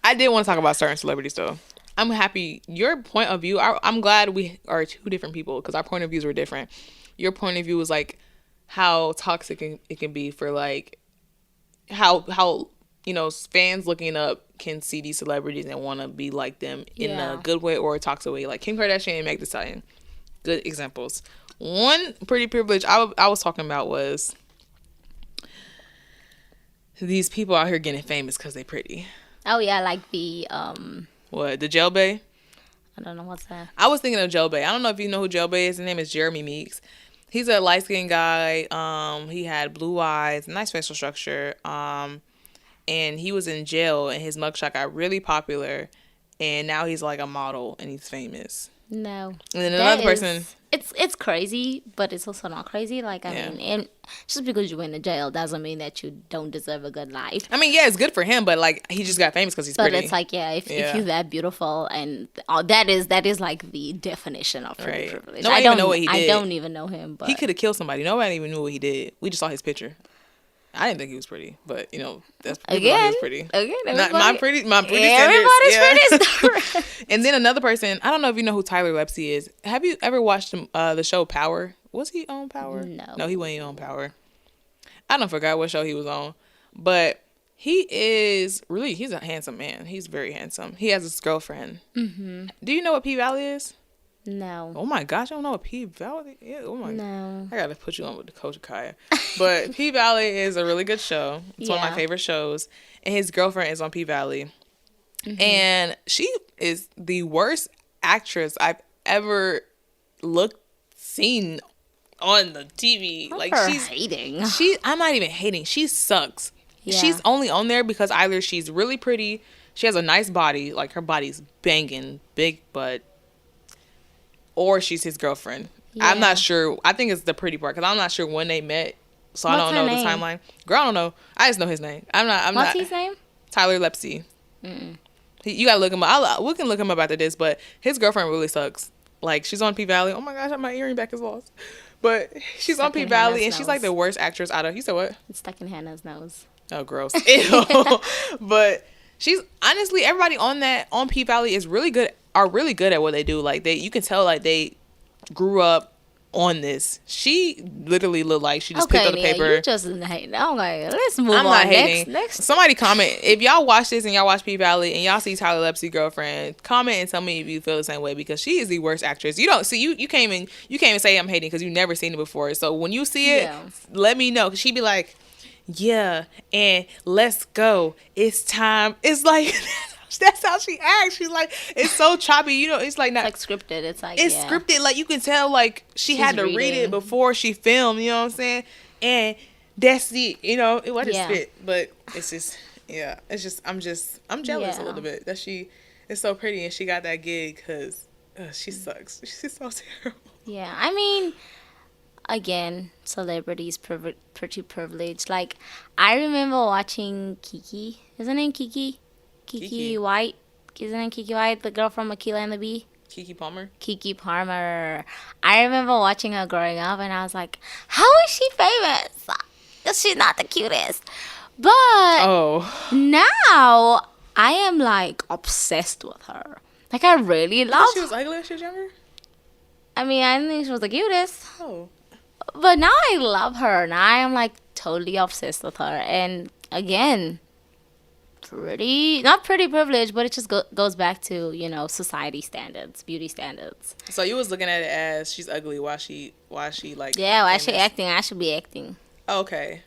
I did want to talk about certain celebrities though. I'm happy. Your point of view, I'm glad we are two different people because our point of views were different. Your point of view was like how toxic it can be for like how fans looking up can see these celebrities and want to be like them in a good way or a toxic way. Like Kim Kardashian and Meg Thee Stallion. Good examples. One pretty privilege I was talking about was these people out here getting famous because they pretty. Oh yeah, like the What, the Gel Bay? I don't know what's that. I was thinking of Gel Bay. I don't know if you know who Gel Bay is. His name is Jeremy Meeks. He's a light skinned guy. He had blue eyes, nice facial structure. And he was in jail, and his mugshot got really popular, and now he's like a model, and he's famous. No. And then another person. It's crazy, but it's also not crazy. Like, I mean, and just because you went to jail doesn't mean that you don't deserve a good life. I mean, yeah, it's good for him, but like he just got famous because he's pretty. But it's like, if you're that beautiful, and that is like the definition of pretty privilege. Nobody even know what he did. I don't even know him, but he could have killed somebody. Nobody even knew what he did. We just saw his picture. I didn't think he was pretty, but that's again. He was pretty. Again, my pretty everybody's pretty. And then another person. I don't know if you know who Tyler Lepsy is. Have you ever watched the show Power? Was he on Power? No, he wasn't on Power. I don't forgot what show he was on, but he's a handsome man. He's very handsome. He has his girlfriend. Mm-hmm. Do you know what P Valley is? No. Oh my gosh, I don't know what P Valley is. Oh my. No. I gotta put you on with the Coach Kaya. But P Valley is a really good show. It's one of my favorite shows. And his girlfriend is on P Valley. Mm-hmm. And she is the worst actress I've ever seen on the TV. Like she's hating. I'm not even hating. She sucks. Yeah. She's only on there because either she's really pretty, she has a nice body, like her body's banging, big butt, or she's his girlfriend. Yeah. I'm not sure. I think it's the pretty part because I'm not sure when they met, so I don't know the timeline. Girl, I don't know. I just know his name. What's his name? Tyler Lepsy. You gotta look him up. We can look him up after this, but his girlfriend really sucks. Like she's on P Valley. Oh my gosh, my earring back is lost. But she's on P Valley and she's like the worst actress out of. You said what? It's stuck in Hannah's nose. Oh, gross. Ew. But she's honestly everybody on P Valley is really good. Are really good at what they do. Like you can tell like they grew up on this. She literally looked like she just picked up the paper. You just hating. I'm like, let's move on. I'm not hating. Next. Somebody comment if y'all watch this and y'all watch P Valley and y'all see Tyler Lepsy girlfriend. Comment and tell me if you feel the same way because she is the worst actress. You don't see you can't even say I'm hating because you've never seen it before. So when you see it, let me know because she'd be like, yeah, and let's go. It's time. It's like. That's how she acts. She's like, it's so choppy. It's like not. It's like scripted. It's like scripted. Like you can tell, like she's had to read it before she filmed. You know what I'm saying? And that's it. It wasn't spit, but it's just, It's just, I'm jealous a little bit that she is so pretty and she got that gig because she sucks. She's so terrible. Yeah, I mean, again, celebrities pretty privileged. Like I remember watching Kiki. Is her name Kiki? Kiki White. Isn't it Kiki White, the girl from Akilah and the Bee? Kiki Palmer. I remember watching her growing up, and I was like, how is she famous? Because she's not the cutest. But now I am like obsessed with her. Like I really love her. She was ugly when she was younger? I mean, I didn't think she was the cutest. Oh. But now I love her. Now I am like totally obsessed with her. And again, not pretty privileged, but it just goes back to society standards, beauty standards. So you was looking at it as she's ugly. Why she like? Yeah, why she acting? I should be acting. Okay.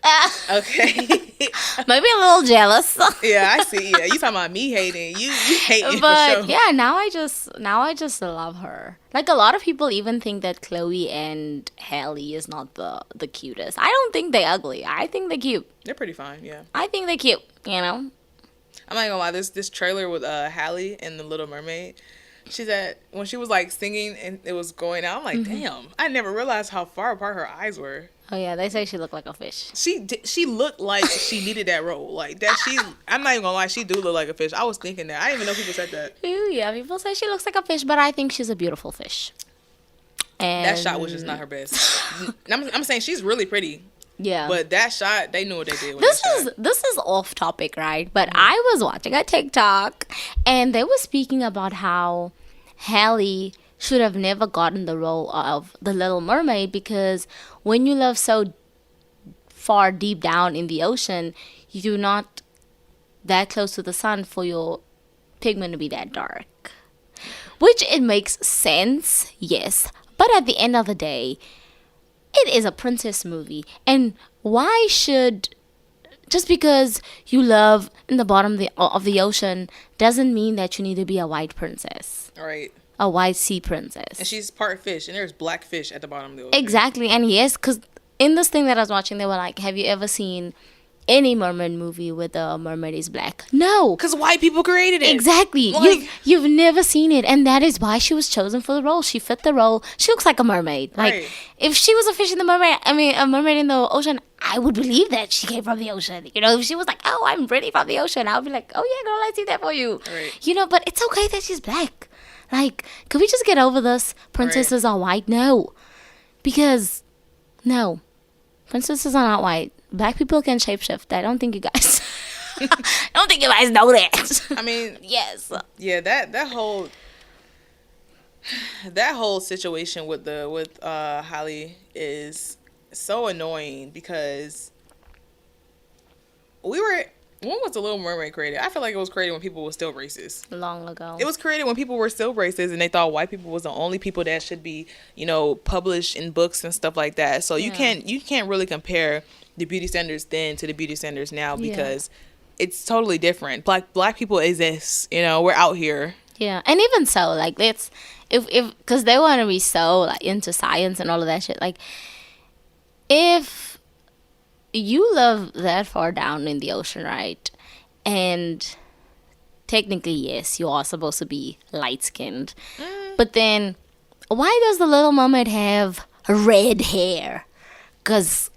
Okay. Maybe a little jealous. Yeah, I see. Yeah, you talking about me hating? You hating but for sure. Yeah, now I just love her. Like a lot of people even think that Chloe and Halle is not the cutest. I don't think they're ugly. I think they're cute. They're pretty fine. Yeah. I think they're cute. I'm not gonna lie, this trailer with Halle and the Little Mermaid, when she was like singing and it was going out, I'm like, damn, I never realized how far apart her eyes were. Oh yeah, they say she looked like a fish. She looked like she needed that role. Like that I'm not even gonna lie, she do look like a fish. I was thinking that. I didn't even know people said that. Ooh, yeah, people say she looks like a fish, but I think she's a beautiful fish. And That shot was just not her best. I'm saying she's really pretty. yeah. But that shot, they knew what they did with that shot. This is off topic, right? But I was watching a TikTok and they were speaking about how Halle should have never gotten the role of the Little Mermaid, because when you live so far deep down in the ocean, you're not that close to the sun for your pigment to be that dark. Which it makes sense, yes. But at the end of the day, it is a princess movie. And why should, just because you live in the bottom of the ocean doesn't mean that you need to be a white princess. Right. A white sea princess. And she's part fish, and there's black fish at the bottom of the ocean. Exactly. And yes, because in this thing that I was watching, they were like, have you ever seen any mermaid movie where the mermaid is black? No. Because white people created it. Exactly. Like, you've never seen it. And that is why she was chosen for the role. She fit the role. She looks like a mermaid. Like, right. If she was a fish in the mermaid, a mermaid in the ocean, I would believe that she came from the ocean. You know, if she was like, oh, I'm really from the ocean, I would be like, oh yeah, girl, I see that for you. Right. You know, but it's okay that she's black. Like, could we just get over this? Princesses are white? No. Because, no. Princesses are not white. Black people can shapeshift. I don't think you guys... I don't think you guys know that. I mean... yes. Yeah, that whole situation with Halle is so annoying because when was The Little Mermaid created? I feel like it was created when people were still racist. Long ago. It was created when people were still racist and they thought white people was the only people that should be, published in books and stuff like that. So you can't really compare the beauty standards then to the beauty standards now because it's totally different. Black people exist, we're out here. Yeah, and even so, like, let's if because they want to be so like into science and all of that shit. Like, if you live that far down in the ocean, right, and technically, yes, you are supposed to be light skinned, but then why does the Little Mermaid have red hair? Because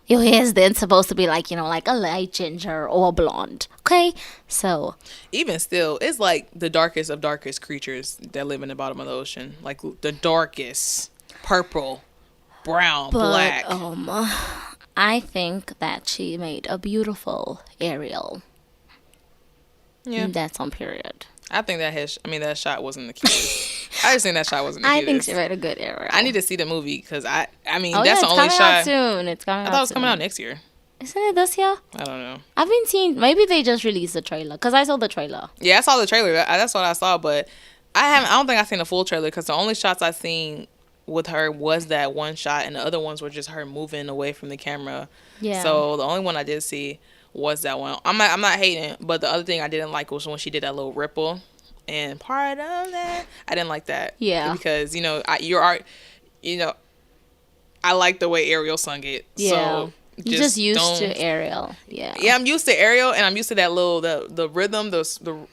your hair is then supposed to be like, like a light ginger or a blonde. Okay? So. Even still, it's like the darkest of darkest creatures that live in the bottom of the ocean. Like the darkest. Purple. Brown. Black. I think that she made a beautiful Ariel. Yeah. That's on period. I think that shot wasn't the cutest. I just think that shot wasn't the cutest. I think she made a good Ariel. I need to see the movie because that's the only shot. It's coming out soon. It's coming out soon. I thought it was coming out next year. Isn't it this year? I don't know. I've been seeing, maybe they just released the trailer because I saw the trailer. Yeah, I saw the trailer. That's what I saw, but I don't think I've seen the full trailer because the only shots I've seen with her was that one shot and the other ones were just her moving away from the camera. Yeah. So the only one I did see was that one. I'm not hating, but the other thing I didn't like was when she did that little ripple. And part of that, I didn't like that. Yeah. Because, I like the way Ariel sung it. Yeah. So you're just used to Ariel. Yeah. Yeah, I'm used to Ariel and I'm used to that little, the rhythm,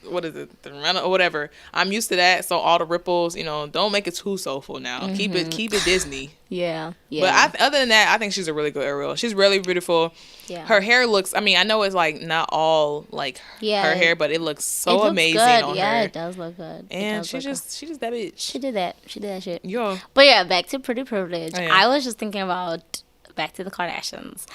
what is it? The run or whatever. I'm used to that. So all the ripples, don't make it too soulful now. Mm-hmm. Keep it Disney. Yeah. Yeah. But other than that, I think she's a really good Ariel. She's really beautiful. Yeah. Her hair looks, I know it's like not all like her hair, but it looks amazing good. On her. Yeah, it does look good. And she just that bitch. She did that shit. Yeah. But yeah, back to Pretty Privilege. Oh, yeah. I was just thinking about back to the Kardashians.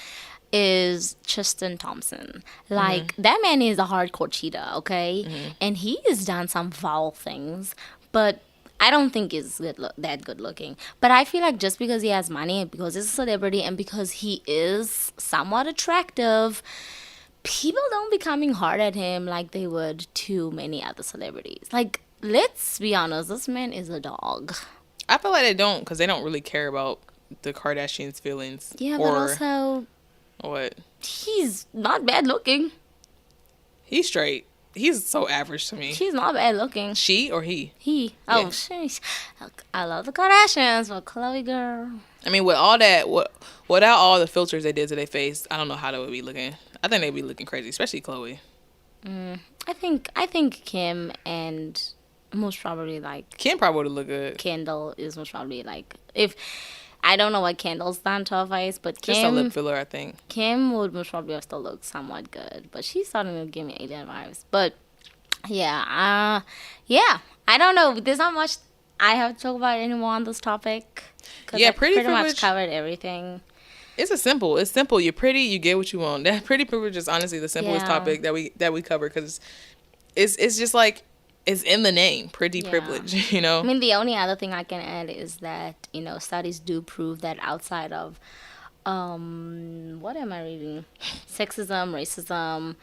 Is Tristan Thompson. Like, that man is a hardcore cheater, okay? Mm-hmm. And he has done some foul things, but I don't think he's that good looking. But I feel like just because he has money, because he's a celebrity, and because he is somewhat attractive, people don't be coming hard at him like they would to many other celebrities. Like, let's be honest, this man is a dog. I feel like they don't, because they don't really care about the Kardashians' feelings. Yeah, but also... What? He's not bad looking. He's straight. He's so average to me. She's not bad looking. She or he? He. Oh, yeah. Sheesh. I love the Kardashians, but Khloe, girl. I mean, with all that, without all the filters they did to their face, I don't know how they would be looking. I think they'd be looking crazy, especially Khloe. I think Kim and most probably like... Kim probably would look good. Kendall is most probably like... If... I don't know what Kendall's done to her face, but Just a lip filler, I think. Kim would most probably have still looked somewhat good, but she's starting to give me alien vibes. But yeah, I don't know. There's not much I have to talk about anymore on this topic. Yeah, I pretty privilege, much covered everything. It's simple. You're pretty, you get what you want. That pretty privilege is honestly the simplest topic that we cover, because it's just like, it's in the name, pretty privilege, you know? I mean, the only other thing I can add is that, studies do prove that outside of, what am I reading? Sexism, racism,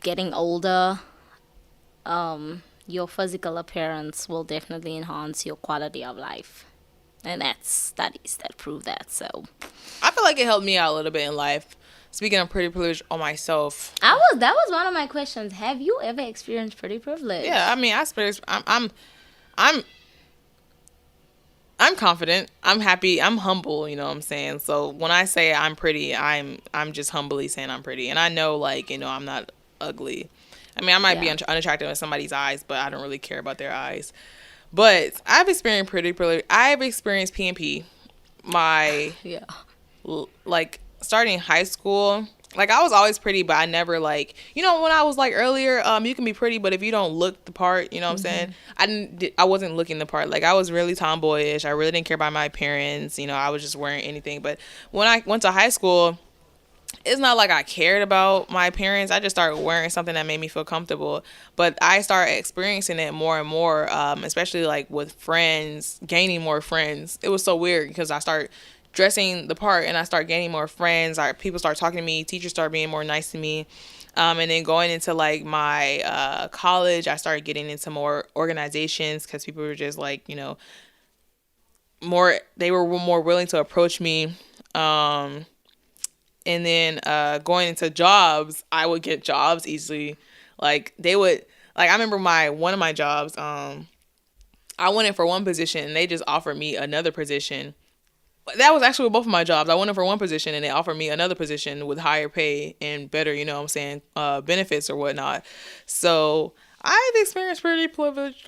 getting older, your physical appearance will definitely enhance your quality of life. And that's studies that prove that, so. I feel like it helped me out a little bit in life. Speaking of pretty privilege on myself. That was one of my questions. Have you ever experienced pretty privilege? Yeah, I mean, I'm confident. I'm happy. I'm humble, you know what I'm saying? So when I say I'm pretty, I'm just humbly saying I'm pretty. And I know, like, I'm not ugly. I mean, I might be unattractive in somebody's eyes, but I don't really care about their eyes. But I've experienced pretty privilege. I've experienced PNP. Like, starting high school, like, I was always pretty, but I never, like, when I was like earlier, you can be pretty, but if you don't look the part, you know what I'm saying? I wasn't looking the part. Like, I was really tomboyish. I really didn't care about my appearance. I was just wearing anything. But when I went to high school, it's not like I cared about my appearance. I just started wearing something that made me feel comfortable. But I started experiencing it more and more, especially like with friends, gaining more friends. It was so weird because I started dressing the part and I started gaining more friends. People started talking to me. Teachers started being more nice to me. And then going into like my college, I started getting into more organizations because people were just like, they were more willing to approach me. And then going into jobs, I would get jobs easily. Like, I remember one of my jobs, I went in for one position and they just offered me another position. That was actually with both of my jobs. I went in for one position and they offered me another position with higher pay and better, benefits or whatnot. So I've experienced pretty privilege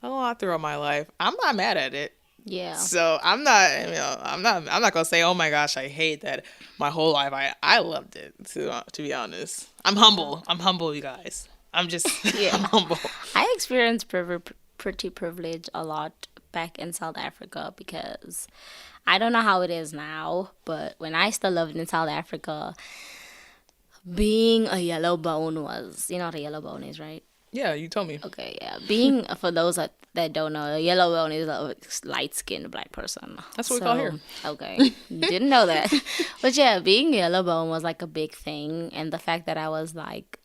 a lot throughout my life. I'm not mad at it. Yeah. So I'm not gonna say, oh my gosh, I hate that. My whole life I loved it, to be honest. I'm humble, you guys. I'm humble. I experienced pretty privilege a lot back in South Africa because I don't know how it is now, but when I still lived in South Africa, being a yellow bone was, you know what a yellow bone is, right? Yeah, you told me. Okay, yeah. For those that don't know, a yellow bone is a light-skinned black person. That's what we call here. Okay, didn't know that. But yeah, being yellow bone was like a big thing. And the fact that I was like,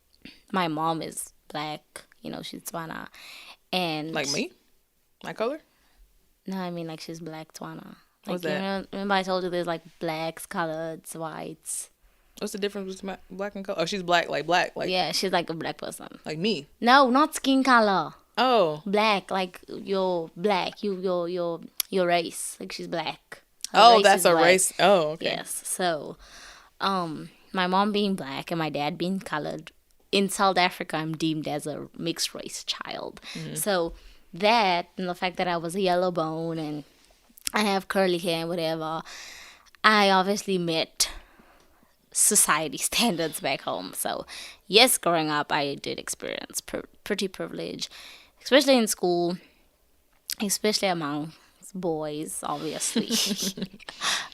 my mom is black, she's Tswana. And like me? My color? No, I mean like she's black Tswana. What's that? Remember I told you there's like blacks, coloreds, whites. What's the difference between black and color? Oh, she's black, like black. Like, yeah, she's like a black person. Like me? No, not skin color. Oh. Black, like you're black. Your race. Like she's black. Her that's a black race. Oh, okay. Yes. So, my mom being black and my dad being colored, in South Africa I'm deemed as a mixed race child. Mm-hmm. So that and the fact that I was a yellow bone and I have curly hair and whatever, I obviously met society standards back home. So yes, growing up I did experience pretty privilege, especially in school, especially among boys, obviously.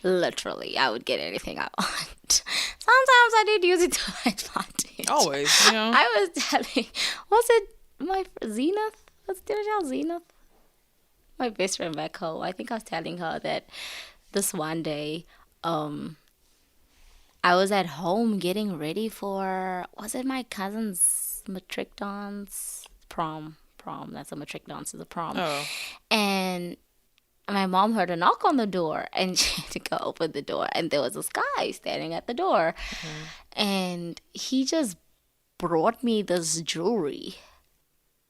Literally, I would get anything I want. Sometimes I did use it to my advantage. Always, I was telling, was it my Zenith? Was it Zenith? My best friend back home. I think I was telling her that this one day, I was at home getting ready for, was it my cousin's matric dance? Prom. That's a matric dance, is a prom. Oh. And my mom heard a knock on the door and she had to go open the door. And there was this guy standing at the door. Mm-hmm. And he just brought me this jewelry.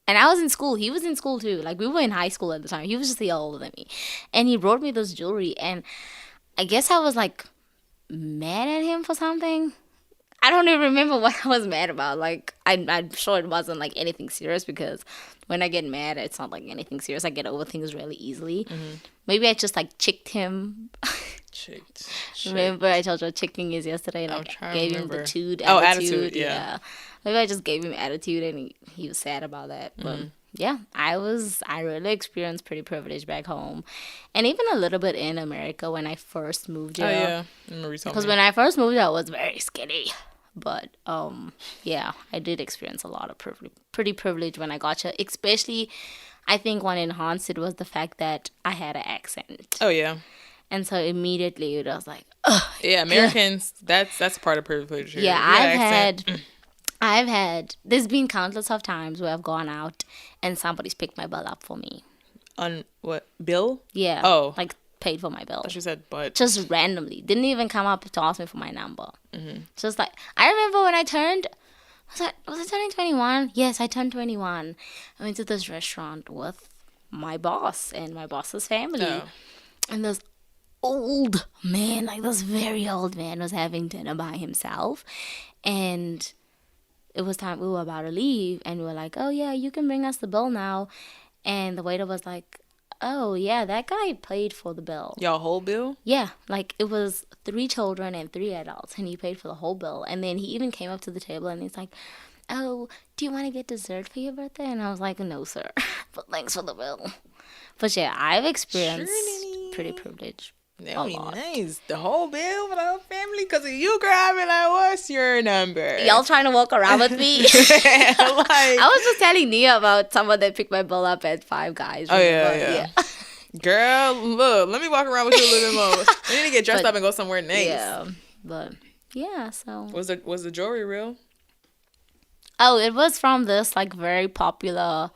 And I was in school. He was in school too. Like, we were in high school at the time. He was just a year older than me. And he brought me this jewelry. And I guess I was like mad at him for something. I don't even remember what I was mad about. Like, I'm sure it wasn't like anything serious because when I get mad, it's not like anything serious. I get over things really easily. Maybe I just like chicked him. Chicked. Remember I told you what chicking is yesterday? Like, gave him the attitude. Attitude, yeah. Maybe I just gave him attitude and he was sad about that. But yeah, I really experienced pretty privilege back home. And even a little bit in America when I first moved here. Oh, yeah. I remember you told me. Because when I first moved here, I was very skinny. But yeah, I did experience a lot of pretty privilege when I got here. Especially, I think what enhanced it was the fact that I had an accent. Oh, yeah. And so immediately it was like, ugh. Yeah, Americans, that's part of privilege. Yeah, I've had, there's been countless of times where I've gone out and somebody's picked my bill up for me. On what? Bill? Yeah. Oh. Like paid for my bill. She said, but. Just randomly. Didn't even come up to ask me for my number. Just like, I remember when I turned, was I turning 21? Yes, I turned 21. I went to this restaurant with my boss and my boss's family. Oh. And this old man, like this very old man, was having dinner by himself. And it was time, we were about to leave. And we were like, oh, yeah, you can bring us the bill now. And the waiter was like, oh, yeah, that guy paid for the bill. Y'all whole bill? Yeah, like it was 3 children and 3 adults, and he paid for the whole bill. And then he even came up to the table and he's like, oh, do you want to get dessert for your birthday? And I was like, no, sir, but thanks for the bill. But yeah, I've experienced pretty privilege. That would be nice. The whole bill for the whole family? Because of you, girl, I be like, what's your number? Y'all trying to walk around with me? I was just telling Nia about someone that picked my bill up at Five Guys. Oh, yeah. Girl, look, let me walk around with you a little bit more. We need to get dressed up and go somewhere nice. Yeah, but yeah, so. Was the jewelry real? Oh, it was from this like very popular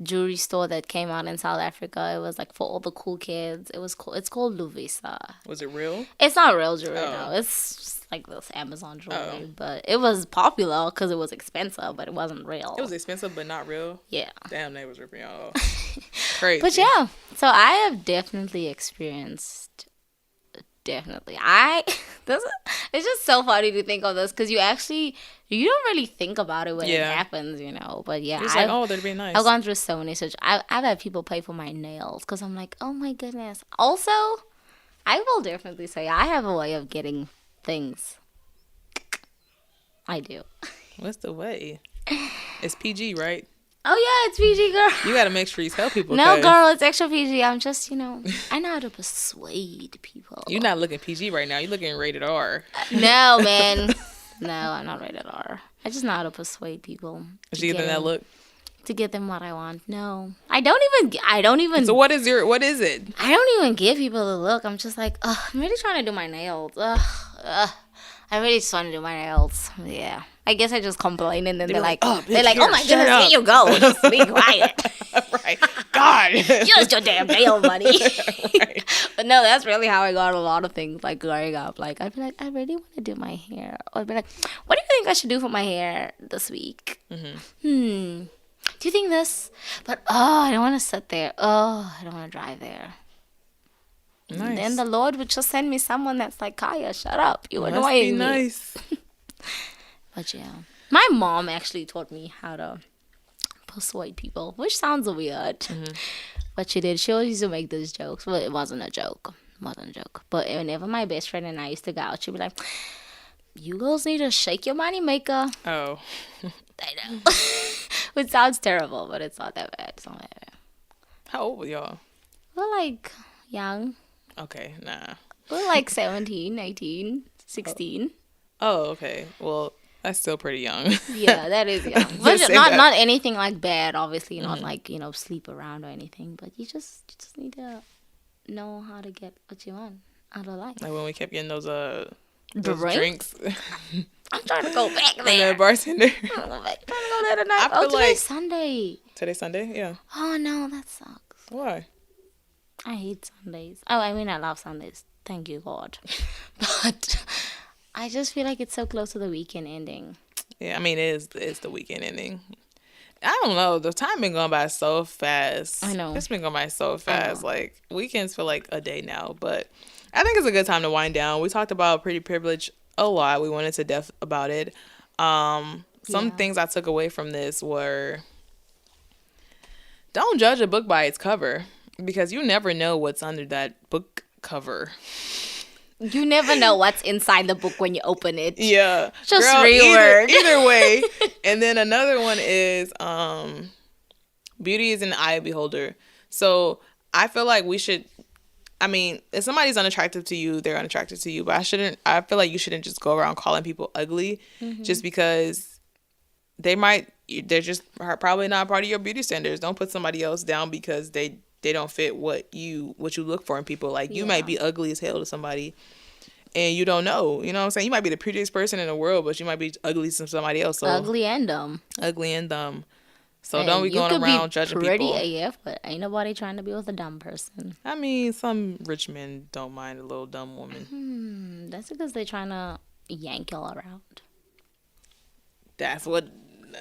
jewelry store that came out in South Africa. It was like for all the cool kids. It's called Luvisa. Was it real? It's not real jewelry, no. It's just like this Amazon jewelry. But it was popular because it was expensive, but it wasn't real. It was expensive, but not real? Yeah. Damn, they was ripping y'all off. Crazy. But yeah, so I have definitely experienced. It's just so funny to think of this because you don't really think about it when it happens, you know. But yeah, it's like, oh, that'd be nice. I've gone through so many such. I've had people pay for my nails because I'm like, oh my goodness. Also, I will definitely say I have a way of getting things. I do. What's the way? It's PG, right? Oh yeah, it's PG, girl. You gotta make sure you tell people. No, girl, it's extra PG. I'm just, I know how to persuade people. You're not looking PG right now. You're looking rated R. No, man. No, I'm not rated R. I just know how to persuade people. Did you give them that look? To get them what I want. No, I don't even. So what is it? I don't even give people the look. I'm just like, ugh, I'm really trying to do my nails. I really just want to do my nails. Yeah. I guess I just complain and then they're like, oh my goodness, here you go. Just be quiet. Right. God. Use your damn nail money. Right. But no, that's really how I got a lot of things like growing up. Like, I'd be like, I really want to do my hair. Or I'd be like, what do you think I should do for my hair this week? Do you think this? But, I don't want to sit there. I don't want to drive there. Nice. And then the Lord would just send me someone that's like, Kaya, shut up. You annoying me. Nice. But yeah, my mom actually taught me how to persuade people, which sounds weird. But she did. She always used to make these jokes. Well, it wasn't a joke. But whenever my best friend and I used to go out, she'd be like, you girls need to shake your money maker. Oh. I know. Which sounds terrible, but it's not that bad. It's not that bad. How old were y'all? We're like young. Okay, nah. We're like 17, 18, 16. Oh, okay. Well, that's still pretty young. Yeah, that is young. But not anything like bad, obviously. Not like, sleep around or anything. But you just need to know how to get what you want out of life. Like when we kept getting those drinks. I'm trying to go back there. And the bartender. I'm trying to go there tonight. Today's Sunday. Today's Sunday? Yeah. Oh, no, that sucks. Why? I hate Sundays. Oh, I mean, I love Sundays. Thank you, God. But I just feel like it's so close to the weekend ending. Yeah, I mean, it's the weekend ending. I don't know. The time been going by so fast. I know. It's been going by so fast. Like, weekends feel like a day now. But I think it's a good time to wind down. We talked about pretty privilege a lot. We went into depth about it. Some Yeah. things I took away from this were, don't judge a book by its cover, because you never know what's under that book cover. You never know what's inside the book when you open it. Yeah. Just Girl, reword. either way. And then another one is beauty is in the eye of the beholder. So I feel like we should, I mean, if somebody's unattractive to you, they're unattractive to you. But I feel like you shouldn't just go around calling people ugly just because they're just probably not part of your beauty standards. Don't put somebody else down because they don't fit what you look for in people. Like, you might be ugly as hell to somebody and you don't know. You know what I'm saying? You might be the prettiest person in the world, but you might be ugly to somebody else. So Ugly and dumb. Ugly and dumb. So And don't be going around judging pretty people. AF, but ain't nobody trying to be with a dumb person. I mean, some rich men don't mind a little dumb woman. That's because they're trying to yank y'all around. That's what,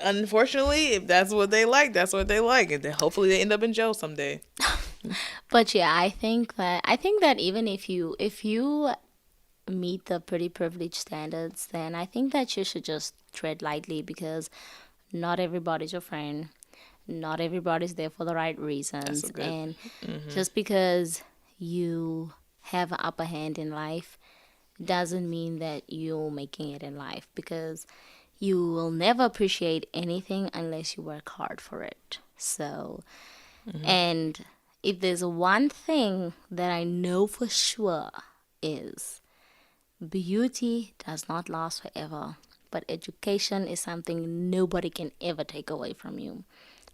unfortunately, if that's what they like, that's what they like. And then hopefully they end up in jail someday. But yeah, I think that even if you meet the pretty privileged standards, then I think that you should just tread lightly, because not everybody's your friend. Not everybody's there for the right reasons. Good. And just because you have an upper hand in life doesn't mean that you're making it in life, because you will never appreciate anything unless you work hard for it. So, and if there's one thing that I know for sure is beauty does not last forever, but education is something nobody can ever take away from you.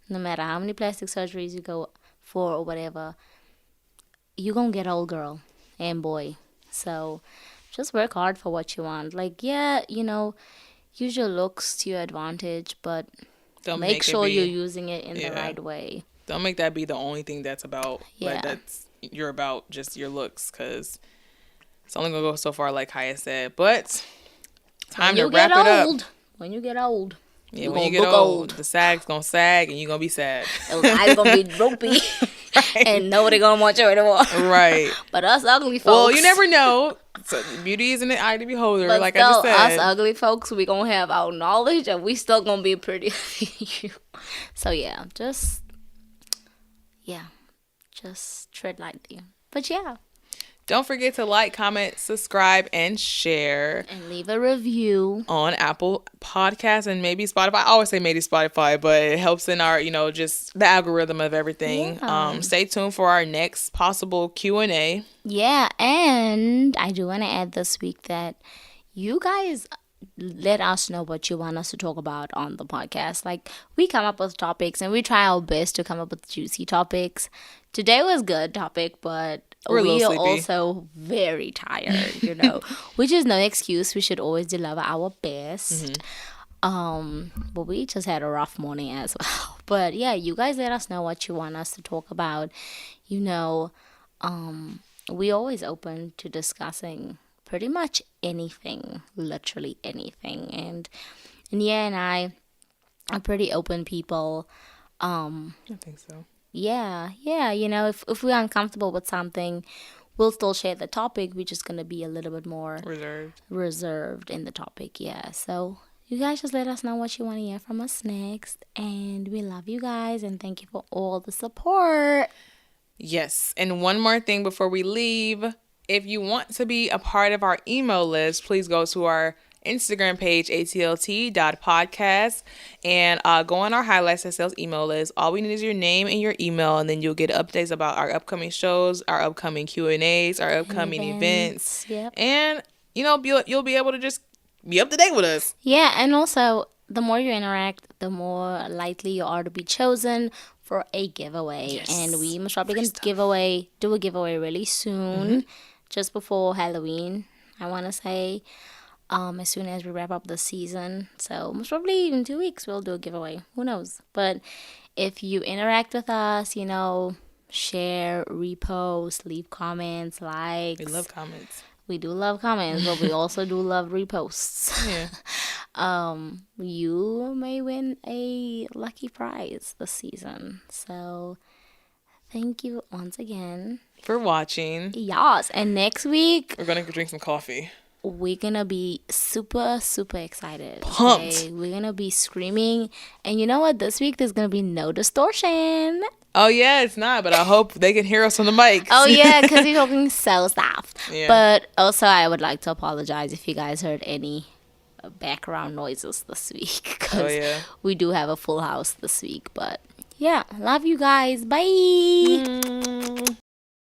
No matter how many plastic surgeries you go for or whatever, you're going to get old, girl and boy. So just work hard for what you want. Like, yeah, use your looks to your advantage, but make sure you're using it in the right way. Don't make that be the only thing that's about. Yeah. Like, you're about just your looks, because it's only going to go so far, like Kaya said. But time to wrap it up. When you get old. Yeah, when you get old, the sag's going to sag and you're going to be sad. Those eyes going to be droopy. Right. And nobody going to want you anymore. Right. But us ugly folks. Well, you never know. So beauty is in the eye of the beholder, but like still, I just said. Us ugly folks, we going to have our knowledge and we still going to be pretty. So, yeah, just tread lightly. But, yeah. Don't forget to like, comment, subscribe, and share. And leave a review. On Apple Podcasts and maybe Spotify. I always say maybe Spotify, but it helps in our, just the algorithm of everything. Yeah. Stay tuned for our next possible Q&A. Yeah, and I do want to add this week that you guys let us know what you want us to talk about on the podcast. Like, we come up with topics and we try our best to come up with juicy topics. Today was a good topic, but we are also very tired, which is no excuse. We should always deliver our best. But we just had a rough morning as well. But yeah, you guys let us know what you want us to talk about. We always open to discussing pretty much anything, literally anything. And Nia and I are pretty open people. I think so. Yeah. If we're uncomfortable with something, we'll still share the topic. We're just gonna be a little bit more reserved in the topic. Yeah. So you guys just let us know what you want to hear from us next, and we love you guys and thank you for all the support. Yes, and one more thing before we leave. If you want to be a part of our email list, please go to our Instagram page, atlt.podcast, and go on our highlights and sales email list. All we need is your name and your email, and then you'll get updates about our upcoming shows, our upcoming Q&As, our upcoming events. Yep. And, you'll be able to just be up to date with us. Yeah, and also, the more you interact, the more likely you are to be chosen for a giveaway. Yes. And we most probably going to do a giveaway really soon, just before Halloween, I want to say. As soon as we wrap up the season. So most probably in 2 weeks we'll do a giveaway. Who knows? But if you interact with us, share, repost, leave comments, likes. We love comments. We do love comments, but we also do love reposts. Yeah. You may win a lucky prize this season. So thank you once again for watching. Yes. And next week we're gonna drink some coffee. we're gonna be super, super excited. Pumped. Okay? We're gonna be screaming. And you know what? This week there's gonna be no distortion. Oh, yeah, it's not, but I hope they can hear us on the mic. Oh, yeah, because we're talking so soft. Yeah. But also, I would like to apologize if you guys heard any background noises this week. Because we do have a full house this week. But yeah, love you guys. Bye.